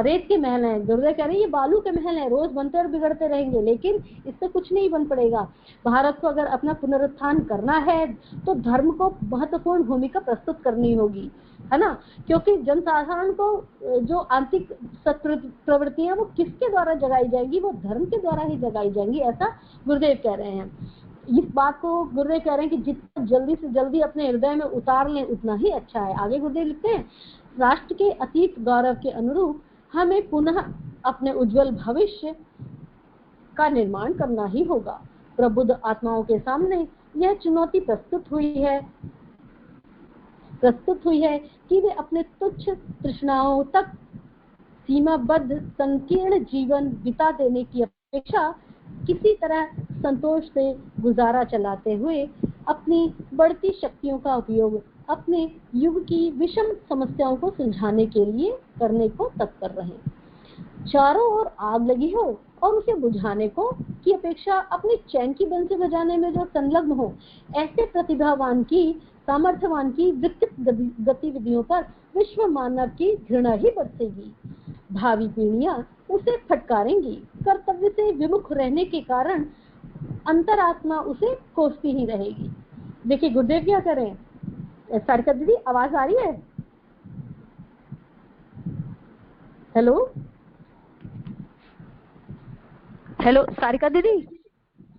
रेत के महल हैं। गुरुदेव कह रहे हैं ये बालू के महल हैं, रोज बनते और बिगड़ते रहेंगे, लेकिन इससे कुछ नहीं बन पड़ेगा। भारत को अगर अपना पुनरुत्थान करना है तो धर्म को महत्वपूर्ण भूमिका प्रस्तुत करनी होगी, है ना, क्योंकि जनसाधारण को जो आंतरिक प्रवृत्तियां वो किसके द्वारा जगाई जाएंगी? वो धर्म के द्वारा ही जगाई जाएंगी, ऐसा गुरुदेव कह रहे हैं। इस बात को गुरुदेव कह रहे हैं कि जितना जल्दी से जल्दी अपने हृदय में उतार लें उतना ही अच्छा है। आगे गुरुदेव लिखते हैं, राष्ट्र के अतीत गौरव के अनुरूप हमें पुनः अपने उज्जवल भविष्य का निर्माण करना ही होगा। प्रबुद्ध आत्माओं के सामने यह चुनौती प्रस्तुत हुई है कि वे अपने तुच्छ तृष्णाओं तक सीमाबद्ध संकीर्ण जीवन बिता देने की अपेक्षा किसी तरह संतोष से गुजारा चलाते हुए अपनी बढ़ती शक्तियों का उपयोग अपने युग की विषम समस्याओं को सुलझाने के लिए करने को तत्पर रहें। चारों ओर आग लगी हो और उसे बुझाने को की अपेक्षा अपनी चैन की बंसी बजाने में जो संलग्न हो, ऐसे प्रतिभावान की, सामर्थ्यवान की विकसित गतिविधियों पर विश्व मानव की घृणा ही बरसेगी। भावी पीढ़ियां उसे फटकारेंगी। कर्तव्य से विमुख रहने के कारण अंतरात्मा उसे कोसती ही रहेगी। देखिए गुरुदेव क्या करें। सारिका दीदी आवाज आ रही है? हेलो हेलो सारिका दीदी।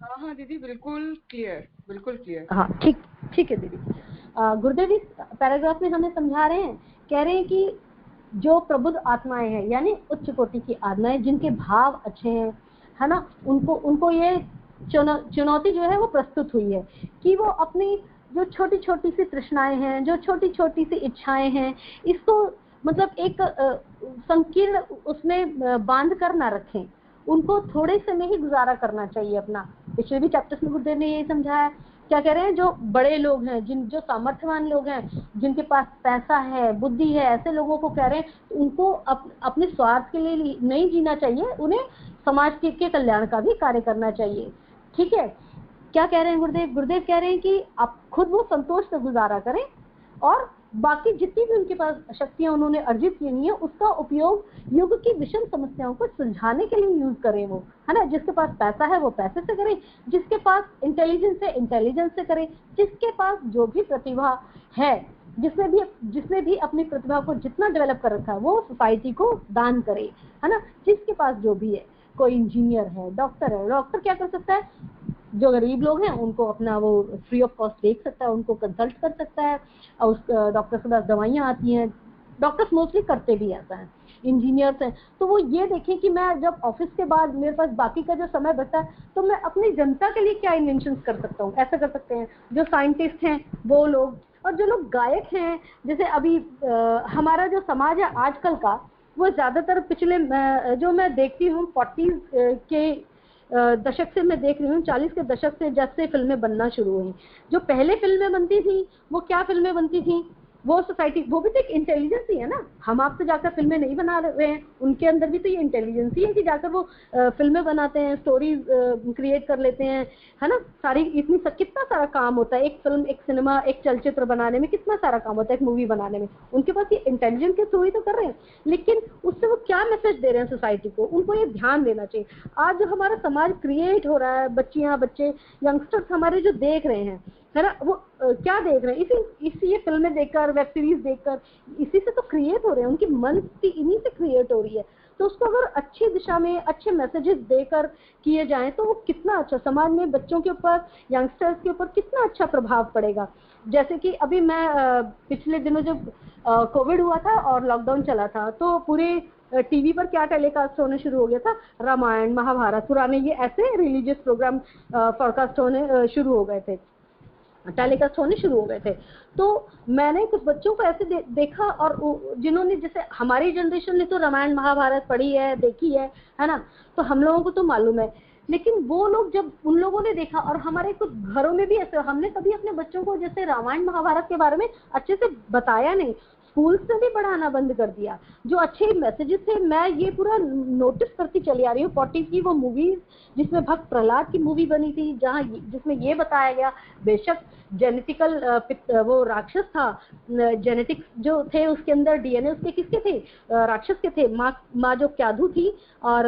हाँ दीदी, बिल्कुल क्लियर। हाँ ठीक है दीदी। गुरुदेव इस पैराग्राफ में हमें समझा रहे हैं, कह रहे हैं कि जो प्रबुद्ध आत्माएं हैं, यानी उच्च कोटि की आत्माएं जिनके भाव अच्छे हैं, है ना, उनको ये चुनौती जो है वो प्रस्तुत हुई है कि वो अपनी जो छोटी छोटी सी तृष्णाएं हैं, जो छोटी छोटी सी इच्छाएं हैं, इसको मतलब एक संकीर्ण उसमें बांध कर ना रखें। उनको थोड़े से में ही गुजारा करना चाहिए अपना। पिछले भी चैप्टर्स में गुरुदेव ने यही समझाया क्या कह रहे हैं, जो बड़े लोग हैं, जो सामर्थ्यवान लोग हैं, जिनके पास पैसा है, बुद्धि है, ऐसे लोगों को कह रहे हैं उनको अपने स्वार्थ के लिए नहीं जीना चाहिए, उन्हें समाज के कल्याण का भी कार्य करना चाहिए। ठीक है, क्या कह रहे हैं गुरुदेव? गुरुदेव कह रहे हैं कि आप खुद वो संतोष से गुजारा करें और बाकी जितनी भी उनके पास शक्तियां उन्होंने अर्जित की हुई है उसका उपयोग युग की विषम समस्याओं को सुलझाने के लिए यूज करें, वो है ना। जिसके पास पैसा है वो पैसे से करें, जिसके पास इंटेलिजेंस है इंटेलिजेंस से करें, जिसके पास जो भी प्रतिभा है, जिसने भी अपनी प्रतिभा को जितना डेवलप कर रखा है वो सोसाइटी को दान करे, है ना। जिसके पास जो भी है, कोई इंजीनियर है, डॉक्टर है, डॉक्टर क्या कर सकता है, जो गरीब लोग हैं उनको अपना वो फ्री ऑफ कॉस्ट देख सकता है, उनको कंसल्ट कर सकता है, और उस डॉक्टर के पास दवाइयाँ आती हैं, डॉक्टर्स मोस्टली करते भी ऐसा है। इंजीनियर्स हैं तो वो ये देखें कि मैं जब ऑफिस के बाद मेरे पास बाकी का जो समय बचता है तो मैं अपनी जनता के लिए क्या इन्वेंशन कर सकता हूँ, ऐसा कर सकते हैं। जो साइंटिस्ट हैं वो लोग, और जो लोग गायक हैं, जैसे अभी हमारा जो समाज है आजकल का, वो ज्यादातर पिछले जो मैं देखती हूँ 40s के दशक से मैं देख रही हूँ, 40 के दशक से जब से फिल्में बनना शुरू हुई, जो पहले फिल्में बनती थी वो क्या फिल्में बनती थी, वो सोसाइटी, वो भी तो एक इंटेलिजेंस ही है ना। हम आपसे जाकर फिल्में नहीं बना रहे हैं, उनके अंदर भी तो ये इंटेलिजेंस ही है कि जाकर वो फिल्में बनाते हैं, स्टोरीज क्रिएट कर लेते हैं, है ना। सारी इतनी कितना सारा काम होता है, एक फिल्म, एक सिनेमा, एक चलचित्र बनाने में कितना सारा काम होता है, एक मूवी बनाने में। उनके पास ये इंटेलिजेंस के थ्रू ही तो कर रहे हैं, लेकिन उससे वो क्या मैसेज दे रहे हैं सोसाइटी को, उनको ये ध्यान देना चाहिए। आज जो हमारा समाज क्रिएट हो रहा है, बच्चियां, बच्चे, यंगस्टर्स हमारे जो देख रहे हैं, है ना, वो क्या देख रहे हैं, इसी ये फिल्में देखकर, वेब सीरीज देखकर, इसी से तो क्रिएट हो रहे हैं, उनकी मन की इन्हीं से क्रिएट हो रही है। तो उसको अगर अच्छी दिशा में अच्छे मैसेजेस देकर किए जाएं तो वो कितना अच्छा समाज में बच्चों के ऊपर, यंगस्टर्स के ऊपर कितना अच्छा प्रभाव पड़ेगा। जैसे कि अभी मैं पिछले दिनों जब कोविड हुआ था और लॉकडाउन चला था तो पूरे टीवी पर क्या टेलीकास्ट होने शुरू हो गया था, रामायण, महाभारत, पुराने ये ऐसे रिलीजियस प्रोग्राम फोरकास्ट होने शुरू हो गए थे, टेलीकास्ट होने शुरू हो गए थे। तो मैंने कुछ बच्चों को ऐसे देखा, और जिन्होंने, जैसे हमारी जनरेशन ने तो रामायण महाभारत पढ़ी है, देखी है ना, तो हम लोगों को तो मालूम है। लेकिन वो लोग, जब उन लोगों ने देखा, और हमारे कुछ घरों में भी ऐसे, हमने कभी अपने बच्चों को जैसे रामायण महाभारत के बारे में अच्छे से बताया नहीं, स्कूल से भी पढ़ाना बंद कर दिया। जो अच्छे मैसेजेस थे, मैं ये पूरा नोटिस करती चली आ रही हूँ। 40 की वो मूवीज जिसमें भक्त प्रहलाद की मूवी बनी थी, जिसमें ये बताया गया, बेशक जेनेटिकल वो राक्षस था, जेनेटिक्स जो थे उसके अंदर, डीएनए उसके किसके थे, राक्षस के थे। माँ जो क्याधु थी और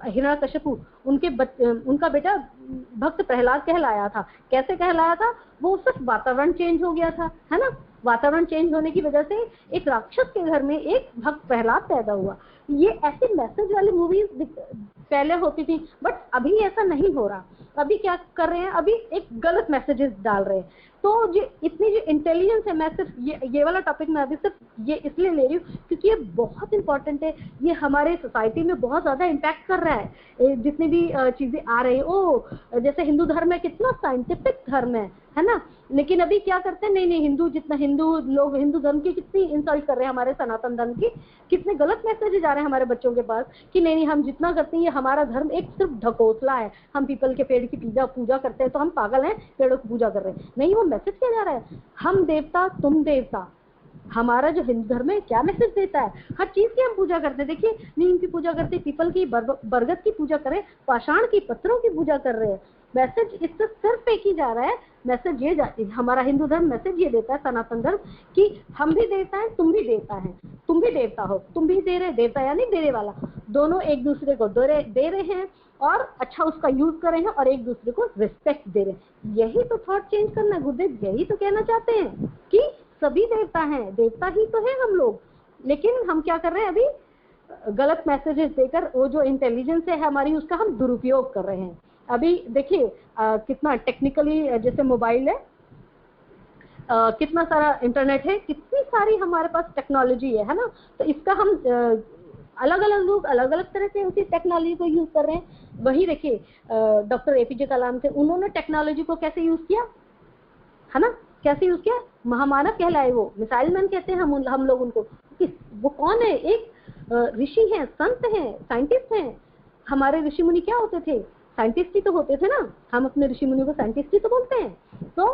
हिरण्यकशिपु, उनका बेटा भक्त प्रहलाद कहलाया था। कैसे कहलाया था, वो सिर्फ वातावरण चेंज हो गया था, है ना, वातावरण चेंज होने की वजह से एक राक्षस के घर में एक भक्त प्रहलाद पैदा हुआ। ये ऐसे मैसेज वाली मूवीज पहले होती थी, बट अभी ऐसा नहीं हो रहा। अभी क्या कर रहे हैं, अभी एक गलत मैसेजेस डाल रहे हैं। तो जो इतनी जो इंटेलिजेंस है, मैं सिर्फ ये वाला टॉपिक मैं अभी सिर्फ ये इसलिए ले रही हूँ क्योंकि ये बहुत इंपॉर्टेंट है, ये हमारे सोसाइटी में बहुत ज्यादा इम्पैक्ट कर रहा है। जितनी भी चीजें आ रही है, जैसे हिंदू धर्म है, कितना साइंटिफिक धर्म है ना, लेकिन अभी क्या करते हैं, नहीं हिंदू लोग हिंदू धर्म की कितनी इंसल्ट कर रहे हैं, हमारे सनातन धर्म की कितने गलत मैसेज जा रहे हैं हमारे बच्चों के पास कि नहीं हम जितना करते हैं, ये हमारा धर्म एक सिर्फ ढकोसला है, हम पीपल के पेड़ की पूजा करते हैं तो हम पागल हैं, पेड़ों की पूजा कर रहे हैं। नहीं, वो मैसेज क्या जा रहा है, हम देवता तुम देवता। हमारा जो हिंदू धर्म है क्या मैसेज देता है, हर चीज की हम पूजा करते हैं। देखिए, नीम की पूजा करते, पीपल की, बरगद की पूजा करें, पाषाण की, पत्थरों की पूजा कर रहे हैं। मैसेज इससे सिर्फ एक ही जा रहा है, मैसेज ये जाती है, हमारा हिंदू धर्म मैसेज ये देता है, सनातन धर्म, कि हम भी देवता है, तुम भी देवता है, तुम भी देवता हो, तुम भी दे रहे, देवता यानी देने वाला, दोनों एक दूसरे को दे रहे हैं और अच्छा उसका यूज कर रहे हैं और एक दूसरे को रिस्पेक्ट दे रहे हैं। यही तो थॉट चेंज करना है गुरुदेव, यही तो कहना चाहते हैं कि सभी देवता हैं, देवता ही तो है हम लोग। लेकिन हम क्या कर रहे हैं, अभी गलत मैसेजेस देकर वो जो इंटेलिजेंस है हमारी, उसका हम दुरुपयोग कर रहे हैं। अभी देखिए कितना टेक्निकली, जैसे मोबाइल है, कितना सारा इंटरनेट है, कितनी सारी हमारे पास टेक्नोलॉजी है ना, तो इसका हम अलग अलग लोग अलग अलग तरह से उसी टेक्नोलॉजी को यूज कर रहे हैं। वही देखिए डॉक्टर एपीजे कलाम थे, उन्होंने टेक्नोलॉजी को कैसे यूज किया, है ना, कैसे यूज किया, महामानव कहलाए, वो मिसाइल मैन कहते हैं हम लोग उनको। वो कौन है, एक ऋषि हैं, संत हैं, साइंटिस्ट हैं। हमारे ऋषि मुनि क्या होते थे, साइंटिस्ट ही तो होते थे ना, हम अपने ऋषि मुनियों को साइंटिस्ट ही तो बोलते हैं। तो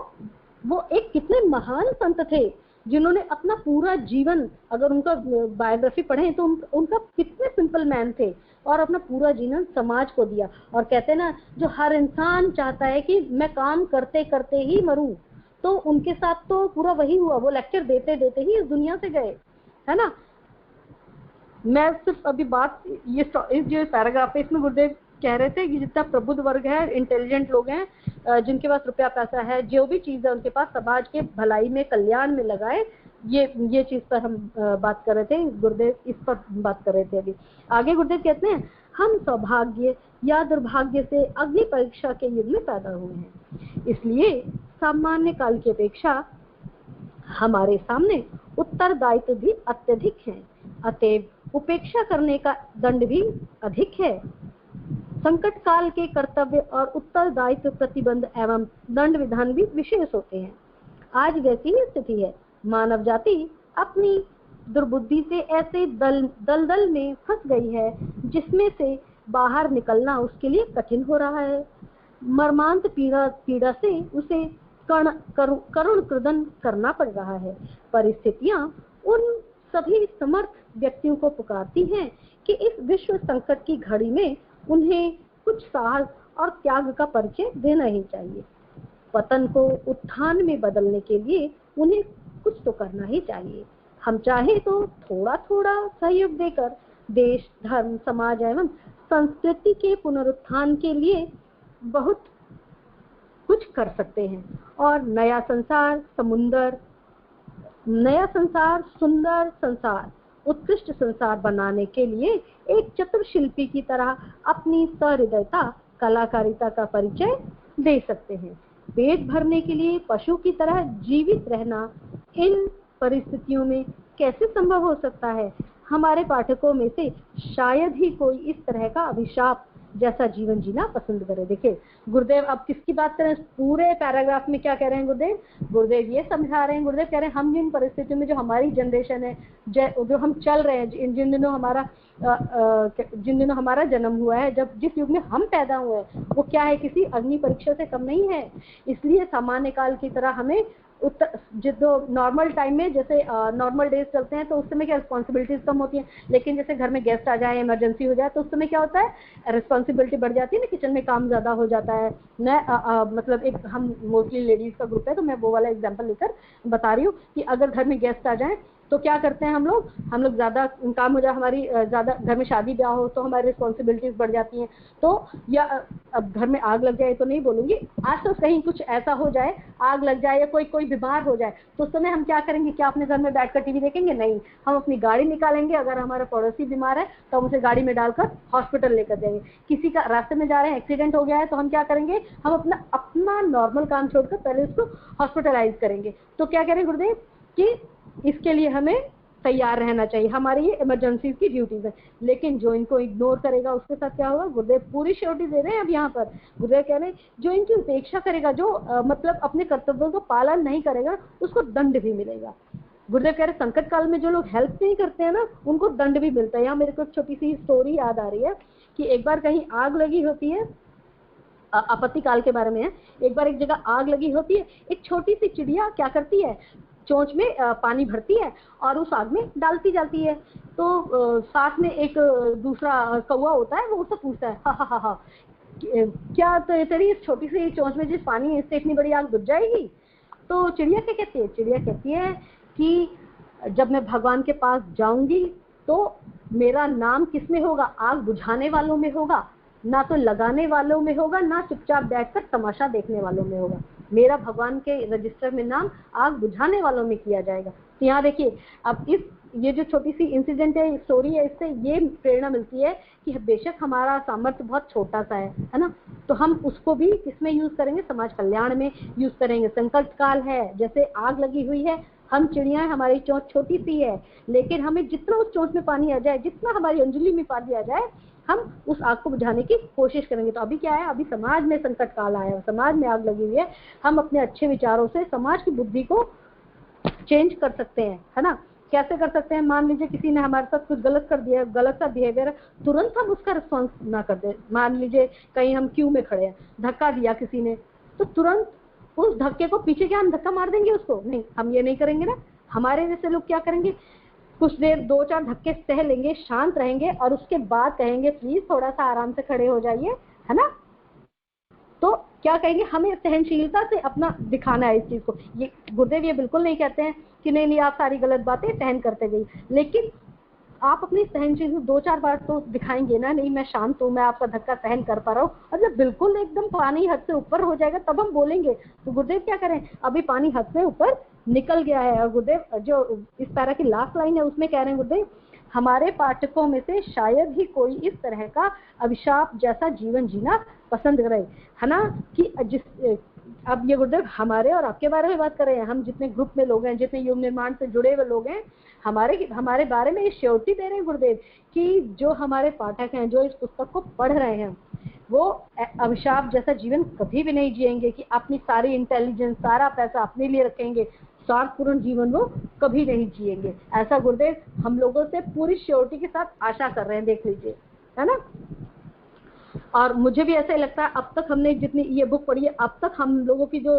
वो एक कितने महान संत थे जिन्होंने अपना पूरा जीवन, अगर उनका बायोग्राफी पढ़ें तो उनका कितने सिंपल मैन थे और अपना पूरा जीवन समाज को दिया। और कहते हैं ना, जो हर इंसान चाहता है कि मैं काम करते करते ही मरूं, तो उनके साथ तो पूरा वही हुआ। वो लेक्चर देते देते ही इस दुनिया से गए, है ना। मैं सिर्फ अभी बात ये इस जो पैराग्राफ है इसमें गुरुदेव कह रहे थे कि जितना प्रबुद्ध वर्ग है, इंटेलिजेंट लोग हैं, जिनके पास रुपया पैसा है, जो भी चीज है उनके पास, समाज के भलाई में, कल्याण में लगाए। ये चीज पर हम बात कर रहे थे, गुरुदेव इस पर बात कर रहे थे। अभी आगे गुरुदेव कहते हैं, हम सौभाग्य या दुर्भाग्य से अग्नि परीक्षा के युग में पैदा हुए हैं, इसलिए सामान्य काल की अपेक्षा हमारे सामने उत्तरदायित्व भी अत्यधिक है, अतएव उपेक्षा करने का दंड भी अधिक है। संकट काल के कर्तव्य और उत्तरदायित्व, प्रतिबंध एवं दंड विधान भी विशेष होते हैं। आज वैसी ही स्थिति है। मानव जाति अपनी दुर्बुद्धि से ऐसे दलदल में फंस गई है जिसमें से बाहर निकलना उसके लिए कठिन हो रहा है। मर्मांत पीड़ा से उसे करुण क्रदन करना पड़ रहा है। परिस्थितियां उन सभी समर्थ व्यक्तियों को पुकारती हैं कि इस विश्व संकट की घड़ी में उन्हें कुछ साहस और त्याग का परिचय देना ही चाहिए। पतन को उत्थान में बदलने के लिए उन्हें कुछ तो करना ही चाहिए। हम चाहे तो थोड़ा थोड़ा सहयोग देकर देश, धर्म, समाज एवं संस्कृति के पुनरुत्थान के लिए बहुत कुछ कर सकते हैं और नया संसार, सुंदर संसार, उत्कृष्ट संसार बनाने के लिए एक चतुर शिल्पी की तरह अपनी सहृदयता, कलाकारिता का परिचय दे सकते हैं। पेट भरने के लिए पशु की तरह जीवित रहना इन परिस्थितियों में कैसे संभव हो सकता है? हमारे पाठकों में से शायद ही कोई इस तरह का अभिशाप जैसा जीवन जीना पसंद करे। देखिए गुरुदेव अब किसकी बात करें, पूरे पैराग्राफ में क्या कह रहे हैं गुरुदेव? गुरुदेव ये समझा रहे हैं, गुरुदेव कह रहे हैं हम जिन परिस्थितियों में, जो हमारी जनरेशन है, जो हम चल रहे हैं, जिन दिनों हमारा जन्म हुआ है, जब जिस युग में हम पैदा हुए हैं, वो क्या है, किसी अग्नि परीक्षा से कम नहीं है। इसलिए सामान्य काल की तरह हमें जो नॉर्मल टाइम में, जैसे नॉर्मल डेज चलते हैं तो उस समय क्या रिस्पॉन्सिबिलिटीज कम होती हैं, लेकिन जैसे घर में गेस्ट आ जाए, इमरजेंसी हो जाए, तो उस समय क्या होता है, रिस्पॉन्सिबिलिटी बढ़ जाती है ना, किचन में काम ज्यादा हो जाता है। मतलब एक हम मोस्टली लेडीज का ग्रुप है तो मैं वो वाला एग्जांपल लेकर बता रही हूँ कि अगर घर में गेस्ट आ जाए तो क्या करते हैं हम लोग ज्यादा काम हो जाए, हमारी ज्यादा घर में शादी ब्याह हो तो हमारी रिस्पॉन्सिबिलिटीज बढ़ जाती हैं। तो या अब घर में आग लग जाए तो नहीं बोलूंगी, आज तो कहीं कुछ ऐसा हो जाए, आग लग जाए या कोई बीमार हो जाए, तो उस समय हम क्या करेंगे? क्या अपने घर में बैठकर टीवी देखेंगे? नहीं, हम अपनी गाड़ी निकालेंगे। अगर हमारा पड़ोसी बीमार है तो हम उसे गाड़ी में डालकर हॉस्पिटल लेकर जाएंगे। किसी का रास्ते में जा रहे हैं, एक्सीडेंट हो गया है, तो हम क्या करेंगे? हम अपना नॉर्मल काम छोड़कर पहले उसको हॉस्पिटलाइज करेंगे। तो क्या कह रहे हैं गुरुदेव कि इसके लिए हमें तैयार रहना चाहिए, हमारी ये इमरजेंसी की ड्यूटीज है। लेकिन जो इनको इग्नोर करेगा उसके साथ क्या होगा? गुरुदेव पूरी श्योरिटी दे रहे हैं अब यहाँ पर। गुरुदेव कह रहे हैं जो इनकी उपेक्षा करेगा, जो मतलब अपने कर्तव्यों को पालन नहीं करेगा, उसको दंड भी मिलेगा। गुरुदेव कह रहे संकट काल में जो लोग हेल्प नहीं करते हैं ना, उनको दंड भी मिलता है। यहाँ मेरे को एक छोटी सी स्टोरी याद आ रही है कि एक बार कहीं आग लगी होती है, आपत्ति काल के बारे में है। एक बार एक जगह आग लगी होती है, एक छोटी सी चिड़िया क्या करती है, चोंच में पानी भरती है और उस आग में डालती जाती है। तो साथ में एक दूसरा कौवा होता है, वो उससे पूछता है, हा क्या तो तेरी इस छोटी सी चोंच में जिस पानी है, इससे इतनी बड़ी आग बुझ जाएगी? तो चिड़िया क्या कहती है? चिड़िया कहती है कि जब मैं भगवान के पास जाऊंगी तो मेरा नाम किसमें होगा? आग बुझाने वालों में होगा, ना तो लगाने वालों में होगा, ना चुपचाप बैठकर तमाशा देखने वालों में होगा। मेरा भगवान के रजिस्टर में नाम आग बुझाने वालों में किया जाएगा। तो यहाँ देखिए, अब ये जो छोटी सी इंसिडेंट है, स्टोरी है, इससे ये प्रेरणा मिलती है कि बेशक हमारा सामर्थ्य बहुत छोटा सा है ना, तो हम उसको भी किसमें यूज करेंगे? समाज कल्याण में यूज करेंगे। संकट काल है, जैसे आग लगी हुई है, हम चिड़िया है, हमारी चोंच छोटी सी है, लेकिन हमें जितना उस चोंच में पानी आ जाए, जितना हमारी अंजलि में पानी आ जाए, हम उस आग को बुझाने की कोशिश करेंगे। तो अभी क्या है, अभी समाज में संकट काल आया है, समाज में आग लगी हुई है, हम अपने अच्छे विचारों से समाज की बुद्धि को चेंज कर सकते हैं, है ना। कैसे कर सकते हैं? मान लीजिए किसी ने हमारे साथ कुछ गलत कर दिया, गलत सा बिहेवियर, तुरंत हम उसका रिस्पॉन्स ना कर दे। मान लीजिए कहीं हम क्यू में खड़े हैं, धक्का दिया किसी ने, तो तुरंत उस धक्के को पीछे क्या हम धक्का मार देंगे उसको? नहीं, हम ये नहीं करेंगे ना। हमारे जैसे लोग क्या करेंगे, कुछ देर 2-4 धक्के सह लेंगे, शांत रहेंगे और उसके बाद कहेंगे प्लीज थोड़ा सा आराम से खड़े हो जाइए, है ना। तो क्या कहेंगे, हमें सहनशीलता से अपना दिखाना है इस चीज को। ये गुरुदेव ये बिल्कुल नहीं कहते हैं कि नहीं नहीं आप सारी गलत बातें सहन करते गई, लेकिन आप अपनी सहनशीलता 2-4 बार तो दिखाएंगे ना, नहीं मैं शांत हूँ, मैं आपका धक्का सहन कर पा रहा हूँ। और जब बिल्कुल एकदम पानी हद से ऊपर हो जाएगा तब हम बोलेंगे। तो गुरुदेव क्या करें, अभी पानी हद से ऊपर निकल गया है। और गुरुदेव जो इस पैरा की लास्ट लाइन है उसमें कह रहे हैं गुरुदेव, हमारे पाठकों में से शायद ही कोई इस तरह का अभिशाप जैसा जीवन जीना पसंद करे, है ना। कि जिस अब ये गुरुदेव हमारे और आपके बारे में बात कर रहे हैं, हम जितने ग्रुप में लोग हैं, जितने युग निर्माण से जुड़े हुए लोग हैं, हमारे बारे में ये श्योरिटी दे रहे हैं गुरुदेव कि जो हमारे पाठक हैं, जो इस पुस्तक को पढ़ रहे हैं, वो अभिशाप जैसा जीवन कभी भी नहीं जिएंगे कि अपनी सारी इंटेलिजेंस, सारा पैसा अपने लिए रखेंगे, स्वार्थपूर्ण जीवन वो कभी नहीं जिएंगे। ऐसा गुरुदेव हम लोगों से पूरी श्योरिटी के साथ आशा कर रहे हैं, देख लीजिए, है ना। और मुझे भी ऐसा ही लगता है, अब तक हमने जितनी ये बुक पढ़ी है, अब तक हम लोगों की जो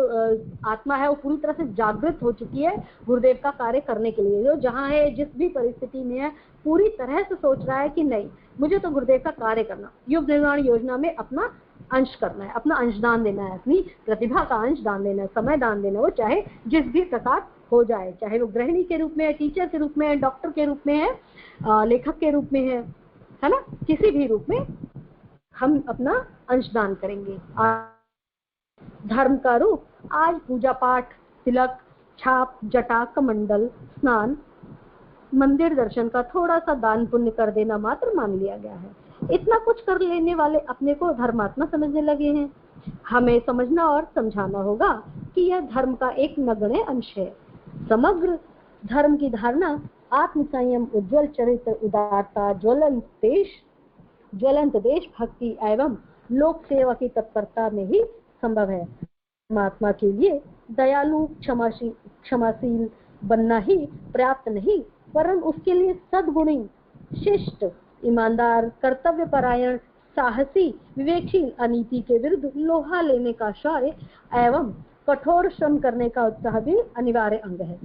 आत्मा है वो पूरी तरह से जागृत हो चुकी है गुरुदेव का कार्य करने के लिए। जो जहाँ है, जिस भी परिस्थिति में है, पूरी तरह से सोच रहा है कि नहीं मुझे तो गुरुदेव का कार्य करना, युग निर्माण योजना में अपना अंश करना है, अपना अंशदान देना है, अपनी प्रतिभा का अंशदान देना है, समय दान देना है, वो चाहे जिस भी प्रकार हो जाए, चाहे वो गृहिणी के रूप में है, टीचर के रूप में है, डॉक्टर के रूप में है, लेखक के रूप में है ना, किसी भी रूप में हम अपना अंशदान करेंगे। धर्म का रूप आज पूजा पाठ, तिलक, छाप, जटा, कमंडल, स्नान, मंदिर दर्शन का थोड़ा सा दान पुण्य कर देना मात्र मान लिया गया है। इतना कुछ कर लेने वाले अपने को धर्मात्मा समझने लगे हैं। हमें समझना और समझाना होगा कि यह धर्म का एक नगण्य अंश है। समग्र धर्म की धारणा आत्म संयम, उज्जवल चरित्र, उदारता, ज्वलंत देशभक्ति एवं लोक सेवा की तत्परता में ही संभव है। परमात्मा के लिए दयालु, क्षमाशील बनना ही पर्याप्त नहीं, वरन उसके लिए सद्गुणी, शिष्ट, ईमानदार, कर्तव्य परायण, साहसी, विवेकशील, अनीति के विरुद्ध लोहा लेने का शौर्य एवं कठोर श्रम करने का उत्साह भी अनिवार्य अंग है।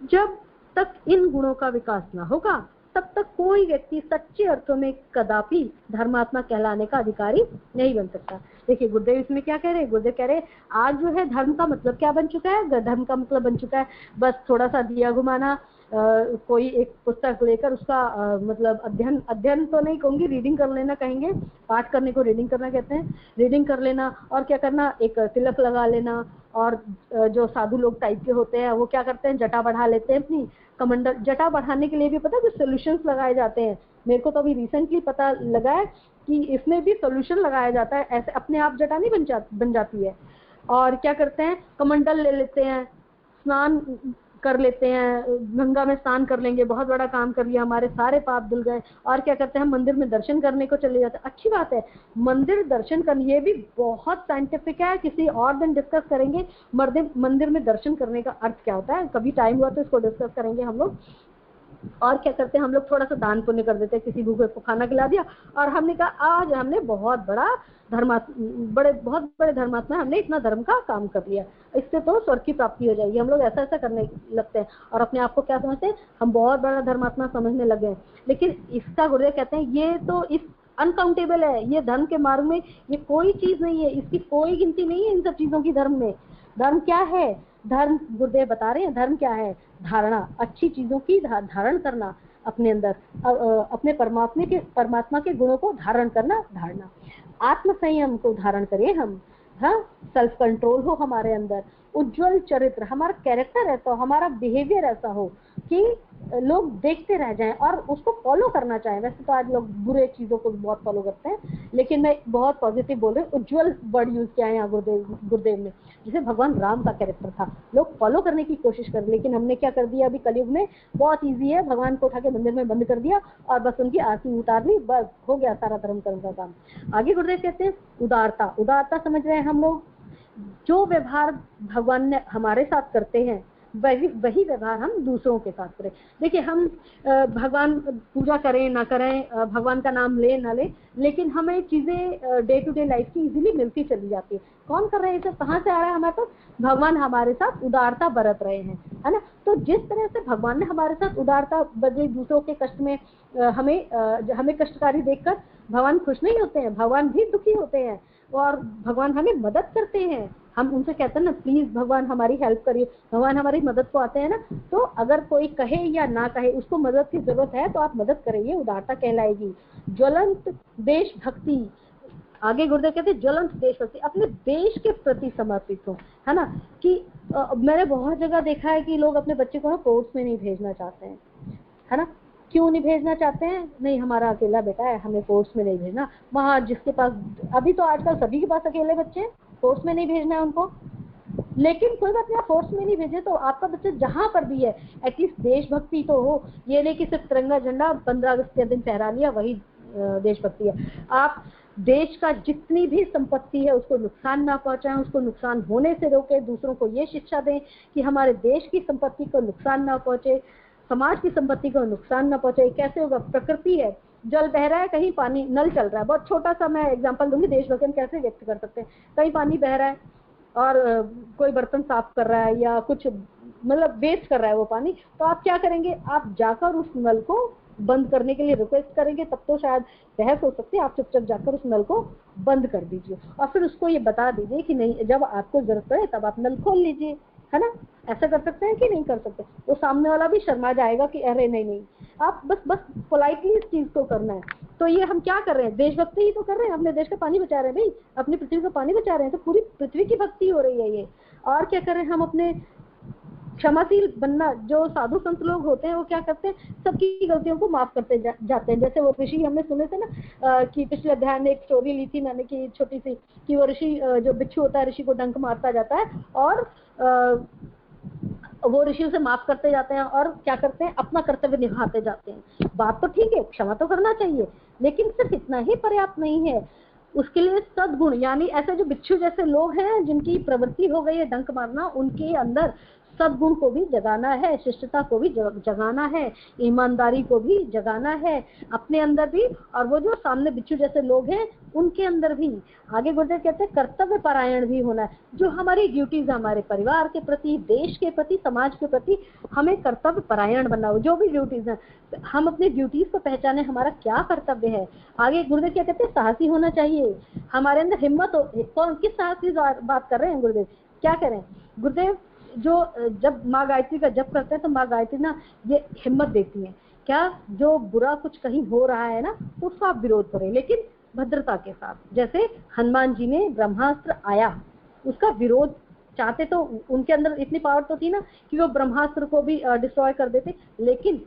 जब तक इन गुणों का विकास न होगा तब तक कोई व्यक्ति सच्चे अर्थों में कदापि धर्मात्मा कहलाने का अधिकारी नहीं बन सकता। देखिए गुरुदेव इसमें क्या कह रहे हैं, गुरुदेव कह रहे हैं आज जो है धर्म का मतलब क्या बन चुका है, धर्म का मतलब बन चुका है बस थोड़ा सा दिया घुमाना, कोई एक पुस्तक लेकर उसका मतलब अध्ययन तो नहीं कहूंगी, रीडिंग कर लेना कहेंगे, पाठ करने को रीडिंग करना कहते हैं, रीडिंग कर लेना और क्या करना, एक तिलक लगा लेना। और जो साधु लोग टाइप के होते हैं वो क्या करते हैं, जटा बढ़ा लेते हैं अपनी, कमंडल। जटा बढ़ाने के लिए भी पता है कुछ सोल्यूशंस लगाए जाते हैं, मेरे को तो अभी रिसेंटली पता लगा है कि इसमें भी सोल्यूशन लगाया जाता है, ऐसे अपने आप जटा नहीं बन जाती है। और क्या करते हैं, कमंडल ले लेते हैं, स्नान कर लेते हैं, गंगा में स्नान कर लेंगे, बहुत बड़ा काम कर लिया, हमारे सारे पाप धुल गए। और क्या करते हैं, मंदिर में दर्शन करने को चले जाते हैं। अच्छी बात है, मंदिर दर्शन करने, ये भी बहुत साइंटिफिक है, किसी और दिन डिस्कस करेंगे मंदिर में दर्शन करने का अर्थ क्या होता है, कभी टाइम हुआ तो इसको डिस्कस करेंगे हम लोग। और क्या करते हैं हम लोग, थोड़ा सा दान पुण्य कर देते हैं, किसी भूखे को खाना खिला दिया और हमने कहा आज हमने बहुत बड़े धर्मात्मा, हमने इतना धर्म का काम कर लिया, इससे तो स्वर्ग की प्राप्ति हो जाएगी। हम लोग ऐसा करने लगते हैं और अपने आप को क्या समझते हैं, हम बहुत बड़ा धर्मात्मा समझने लगे हैं। लेकिन इसका गुरुदेव कहते हैं ये तो इस अनकाउंटेबल है, ये धर्म के मार्ग में ये कोई चीज नहीं है, इसकी कोई गिनती नहीं है इन सब चीजों की। धर्म में धर्म क्या है, धर्म गुरुदेव बता रहे हैं धर्म क्या है, धारणा, अच्छी चीजों की धारण करना अपने अंदर, अपने परमात्मा के गुणों को धारण करना, धारणा। आत्म संयम को धारण करें हम, हाँ, सेल्फ कंट्रोल हो हमारे अंदर, उज्जवल चरित्र, हमारा कैरेक्टर ऐसा हो, हमारा बिहेवियर ऐसा हो कि लोग देखते रह जाएं और उसको फॉलो करना चाहें। वैसे तो आज लोग बुरे चीजों को बहुत फॉलो करते हैं, लेकिन मैं बहुत पॉजिटिव बोल रही हूँ, उज्जवल वर्ड यूज किया है यहाँ गुरुदेव ने, जिसे भगवान राम का कैरेक्टर था, लोग फॉलो करने की कोशिश कर, लेकिन हमने क्या कर दिया, अभी कलयुग में बहुत ईजी है, भगवान को उठा के मंदिर में बंद कर दिया और बस उनकी आरती उतार दी, बस हो गया सारा धर्म कर्म का काम। आगे गुरुदेव कहते हैं उदारता, उदारता समझ रहे हैं हम लोग, जो व्यवहार भगवान ने हमारे साथ करते हैं वही वही व्यवहार हम दूसरों के साथ करें। देखिए, हम भगवान पूजा करें ना करें, भगवान का नाम ले ना ले, लेकिन हमें चीजें डे टू डे लाइफ की इजीली मिलती चली जाती है। कौन कर रहे हैं ये सब, कहाँ से आ रहा है हमारे पास? भगवान हमारे साथ उदारता बरत रहे हैं, है ना। तो जिस तरह से भगवान ने हमारे साथ उदारता बदली, दूसरों के कष्ट में हमें कष्टकारी देखकर भगवान खुश नहीं होते हैं, भगवान भी दुखी होते हैं और भगवान हमें मदद करते हैं। हम उनसे कहते हैं ना, प्लीज भगवान हमारी हेल्प करिए, भगवान हमारी मदद को आते हैं ना। तो अगर कोई कहे या ना कहे, उसको मदद की जरूरत है तो आप मदद करेंगे, उदारता कहलाएगी। ज्वलंत देशभक्ति, आगे गुरुदेव कहते हैं ज्वलंत देशभक्ति, अपने देश के प्रति समर्पित हो, है ना। कि मैंने बहुत जगह देखा है कि लोग अपने बच्चे को ना कोर्स में नहीं भेजना चाहते हैं, है ना। क्यों नहीं भेजना चाहते हैं? नहीं, हमारा अकेला बेटा है, हमें कोर्स में नहीं भेजना। वहाँ जिसके पास, अभी तो आजकल सभी के पास अकेले बच्चे हैं, कोर्स में नहीं भेजना है उनको। लेकिन कोई बात नहीं, आप फोर्स में नहीं भेजे तो आपका बच्चा जहां पर भी है एटलीस्ट देशभक्ति तो हो। ये नहीं कि सिर्फ तिरंगा झंडा 15 अगस्त के दिन फहरा लिया वही देशभक्ति है। आप देश का जितनी भी संपत्ति है उसको नुकसान ना पहुंचाएं, उसको नुकसान होने से रोके, दूसरों को ये शिक्षा दें कि हमारे देश की संपत्ति को नुकसान ना पहुंचे, समाज की संपत्ति को नुकसान ना पहुंचे। कैसे होगा? प्रकृति है, जल बह रहा है, कहीं पानी, नल चल रहा है, बहुत छोटा सा मैं एग्जांपल दूंगी, देशभक्ति कैसे व्यक्त कर सकते हैं। कहीं पानी बह रहा है और कोई बर्तन साफ कर रहा है या कुछ मतलब वेस्ट कर रहा है वो पानी, तो आप क्या करेंगे? आप जाकर उस नल को बंद करने के लिए रिक्वेस्ट करेंगे, तब तो शायद बहस हो सकती है। आप चुपचाप जाकर उस नल को बंद कर दीजिए और फिर उसको ये बता दीजिए कि नहीं, जब आपको जरूरत पड़े तब आप नल खोल लीजिए, है ना। ऐसा कर सकते हैं कि नहीं कर सकते? तो सामने वाला भी शर्मा जाएगा कि अरे नहीं, आप बस पोलाइटली इस चीज को करना है। तो ये हम क्या कर रहे हैं? देशभक्ति ही तो कर रहे हैं, अपने देश का पानी बचा रहे हैं भाई, अपनी पृथ्वी का पानी बचा रहे हैं, तो पूरी पृथ्वी की भक्ति हो रही है ये। और क्या कर रहे हैं हम? अपने क्षमाशील बनना, जो साधु संत लोग होते हैं वो क्या करते हैं? सबकी गलतियों को माफ करते जाते हैं। जैसे वो ऋषि हमने सुने थे ना कि पिछले अध्याय में एक स्टोरी ली थी मैंने कि छोटी सी, कि वो ऋषि जो बिच्छू होता है ऋषि को डंक मारता जाता है और वो ऋषि उसे माफ करते जाते हैं और क्या करते हैं? अपना कर्तव्य निभाते जाते हैं। बात तो ठीक है, क्षमा तो करना चाहिए, लेकिन सिर्फ इतना ही पर्याप्त नहीं है। उसके लिए सद्गुण, यानी ऐसे जो बिच्छू जैसे लोग हैं जिनकी प्रवृत्ति हो गई है डंक मारना, उनके अंदर सद्गुण को भी जगाना है, शिष्टता को भी जगाना है, ईमानदारी को भी जगाना है अपने अंदर भी, और वो जो सामने बिच्छू जैसे लोग हैं उनके अंदर भी। आगे गुरुदेव कहते हैं कर्तव्य परायण भी होना है। जो हमारी ड्यूटीज, हमारे परिवार के प्रति, देश के प्रति, समाज के प्रति, हमें कर्तव्य परायण बनना हो। जो भी ड्यूटीज हैं, हम अपनी ड्यूटीज को पहचाने, हमारा क्या कर्तव्य है। आगे गुरुदेव क्या कहते हैं? साहसी होना चाहिए, हमारे अंदर हिम्मत हो। कौन किस साहस की बात कर रहे हैं गुरुदेव? क्या करें गुरुदेव? जो जब माँ गायत्री का जप करते हैं तो माँ गायत्री ना ये हिम्मत देती है, क्या जो बुरा कुछ कहीं हो रहा है ना तो उसका आप विरोध करें, लेकिन भद्रता के साथ। जैसे हनुमान जी ने ब्रह्मास्त्र आया, उसका विरोध चाहते तो उनके अंदर इतनी पावर तो थी ना कि वो ब्रह्मास्त्र को भी डिस्ट्रॉय कर देते, लेकिन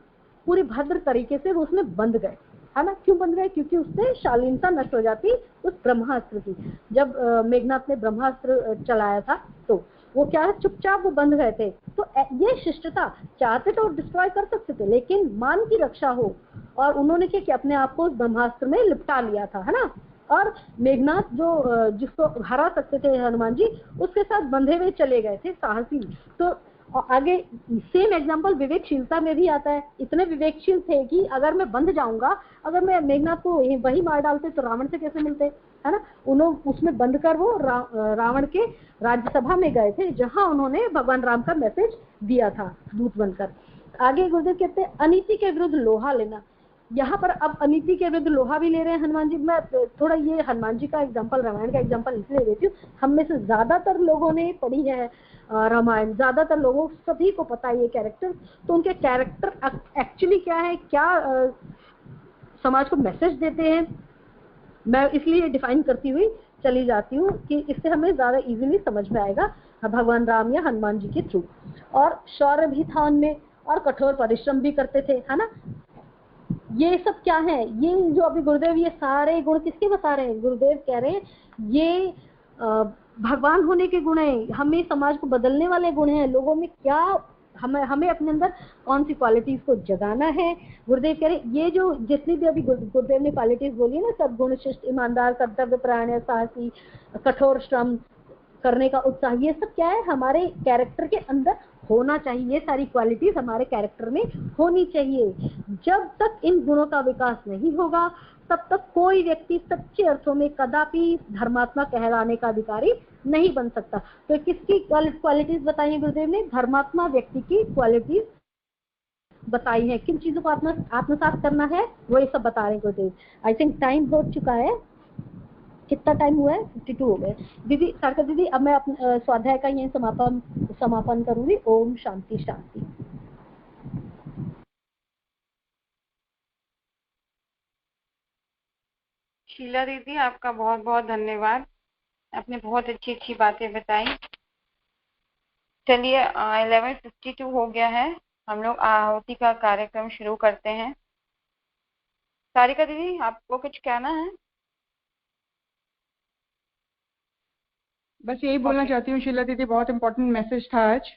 पूरी भद्र तरीके से वो उसमें बंद गए, है ना। क्यों बंद गए? क्योंकि उससे शालीनता नष्ट हो जाती उस ब्रह्मास्त्र की। जब मेघनाथ ने ब्रह्मास्त्र चलाया था तो वो क्या है, चुपचाप वो बंद गए थे। तो ये शिष्टता, चाहते तो डिस्ट्रॉय कर सकते थे लेकिन मान की रक्षा हो, और उन्होंने क्या कि अपने आप को उस ब्रह्मास्त्र में लिपटा लिया था, है ना। और मेघनाथ जो जिसको हरा सकते थे हनुमान जी, उसके साथ बंधे हुए चले गए थे, साहसी। तो आगे सेम एग्जांपल विवेकशीलता में भी आता है। इतने विवेकशील थे कि अगर मैं बंध जाऊंगा, अगर मैं मेघनाथ को वही मार डालते तो रावण से कैसे मिलते, है ना। उन्होंने उसमें बंद कर वो रावण के राज्यसभा में गए थे, जहां उन्होंने भगवान राम का मैसेज दिया था दूत बनकर। आगे गुरुदेव कहते हैं अनीति के विरुद्ध लोहा लेना। यहाँ पर अब अनीति के विरुद्ध लोहा भी ले रहे हैं हनुमान जी। मैं थोड़ा ये हनुमान जी का एग्जांपल, रामायण का एग्जांपल इसलिए देती हूँ, हम में से ज्यादातर लोगों ने पढ़ी है रामायण, ज्यादातर लोगों सभी को पता है ये कैरेक्टर। तो उनके कैरेक्टर एक्चुअली क्या है, क्या समाज को मैसेज देते हैं, मैं इसलिए डिफाइन करती हुई चली जाती हूँ कि इससे हमें ज्यादा इजीली समझ में आएगा भगवान राम या हनुमान जी के थ्रू। और शौर्य भी था उनमें और कठोर परिश्रम भी करते थे, है ना। ये सब क्या है? ये जो अभी गुरुदेव ये सारे गुण किसके बता रहे हैं? गुरुदेव कह रहे हैं ये भगवान होने के गुण हैं, हमें समाज को बदलने वाले गुण हैं। लोगों में क्या, हमें अपने अंदर कौन सी क्वालिटीज को जगाना है। गुरुदेव कह रहे ये जो जितनी भी अभी गुरुदेव ने क्वालिटीज बोली है ना, सद्गुण, शिष्ट, ईमानदार, कर्तव्य परायण, साहसी, कठोर श्रम करने का उत्साह, ये सब क्या है? हमारे कैरेक्टर के अंदर होना चाहिए, ये सारी क्वालिटीज हमारे कैरेक्टर में होनी चाहिए। जब तक इन गुणों का विकास नहीं होगा तब तक कोई व्यक्ति सच्चे अर्थों में कदापि धर्मात्मा कहलाने का अधिकारी नहीं बन सकता। तो किसकी क्वालिटीज बताई है गुरुदेव ने? धर्मात्मा व्यक्ति की क्वालिटीज बताई है। किन चीजों को आत्मसात करना है वो ये सब बता रहे हैं गुरुदेव। आई थिंक टाइम हो चुका है। कितना टाइम हुआ है? 52 हो गए। दीदी, सारिका दीदी, अब मैं अपने स्वाध्याय का यही समापन करूंगी। ओम शांति शांति। शीला दीदी, आपका बहुत बहुत धन्यवाद। आपने बहुत अच्छी अच्छी बातें बताई। चलिए 11:52 हो गया है, हम लोग आहुति का कार्यक्रम शुरू करते हैं। सारिका दीदी, आपको कुछ कहना है? बस यही बोलना चाहती हूँ शीला दीदी, बहुत इंपॉर्टेंट मैसेज था आज।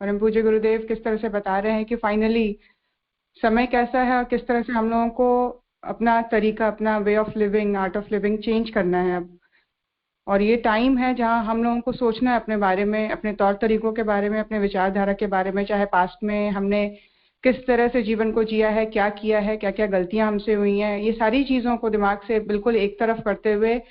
परम पूज्य गुरुदेव किस तरह से बता रहे हैं कि फाइनली समय कैसा है और किस तरह से हम लोगों को अपना तरीका, अपना way of living, art of living change करना है अब। और ये टाइम है जहाँ हम लोगों को सोचना है अपने बारे में, अपने तौर तरीकों के बारे में, अपने विचारधारा के बारे में। चाहे पास्ट में हमने किस तरह से जीवन को जिया है, क्या किया है, क्या क्या गलतियां हमसे हुई हैं, ये सारी चीजों को दिमाग से बिल्कुल एक तरफ करते हुए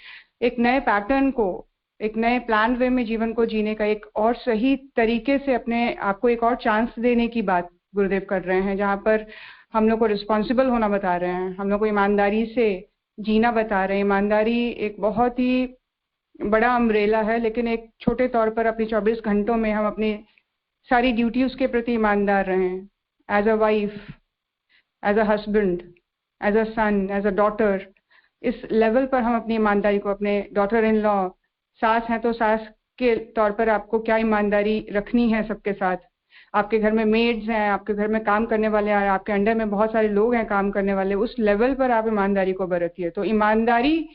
एक नए पैटर्न को, एक नए प्लान वे में जीवन को जीने का एक और सही तरीके से अपने आपको एक और चांस देने की बात गुरुदेव कर रहे हैं। जहाँ पर हम लोग को रिस्पॉन्सिबल होना बता रहे हैं, हम लोग को ईमानदारी से जीना बता रहे हैं। ईमानदारी एक बहुत ही बड़ा अम्ब्रेला है, लेकिन एक छोटे तौर पर अपनी 24 घंटों में हम अपनी सारी ड्यूटी उसके प्रति ईमानदार रहें। As a wife, as a husband, as a son, as a daughter, इस लेवल पर हम अपनी ईमानदारी को, अपने डॉटर इन लॉ, सास हैं तो सास के तौर पर आपको क्या ईमानदारी रखनी है सबके साथ। आपके घर में मेड्स हैं, आपके घर में काम करने वाले हैं, आपके अंडर में बहुत सारे लोग हैं काम करने वाले, उस लेवल पर आप ईमानदारी को बरतिए। तो ईमानदारी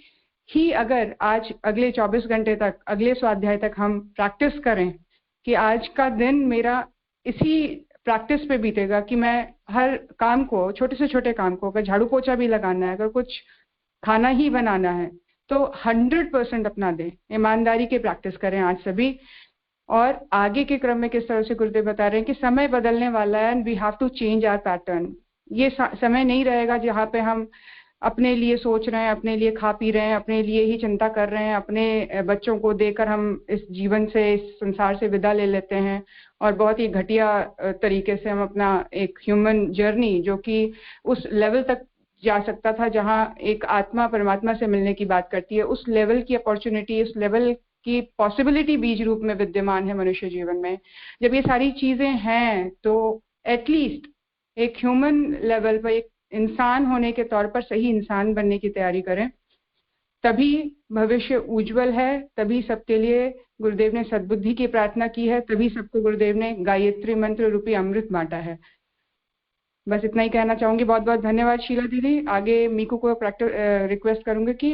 ही अगर आज अगले 24 घंटे तक, अगले स्वाध्याय तक हम प्रैक्टिस करें कि आज का दिन मेरा इसी प्रैक्टिस पे बीतेगा कि मैं हर काम को, छोटे से छोटे काम को, अगर झाड़ू पोछा भी लगाना है, अगर कुछ खाना ही बनाना है, तो 100% अपना दें, ईमानदारी की प्रैक्टिस करें आज सभी। और आगे के क्रम में किस तरह से गुरुदेव बता रहे हैं कि समय बदलने वाला है and we have to change our pattern. ये समय नहीं रहेगा जहाँ पे हम अपने लिए सोच रहे हैं, अपने लिए खा पी रहे हैं, अपने लिए ही चिंता कर रहे हैं, अपने बच्चों को देकर हम इस जीवन से, इस संसार से विदा ले लेते हैं और बहुत ही घटिया तरीके से हम अपना एक ह्यूमन जर्नी, जो कि उस लेवल तक जा सकता था जहां एक आत्मा परमात्मा से मिलने की बात करती है, उस लेवल की अपॉर्चुनिटी, उस लेवल की पॉसिबिलिटी बीज रूप में विद्यमान है मनुष्य जीवन में। जब ये सारी चीजें हैं तो एटलीस्ट एक ह्यूमन लेवल पर, एक इंसान होने के तौर पर सही इंसान बनने की तैयारी करें, तभी भविष्य उज्जवल है। तभी सबके लिए गुरुदेव ने सद्बुद्धि की प्रार्थना की है, तभी सबको गुरुदेव ने गायत्री मंत्र रूपी अमृत बांटा है। बस इतना ही कहना चाहूंगी। बहुत बहुत धन्यवाद शीला दीदी। आगे मीकू को रिक्वेस्ट करूंगी कि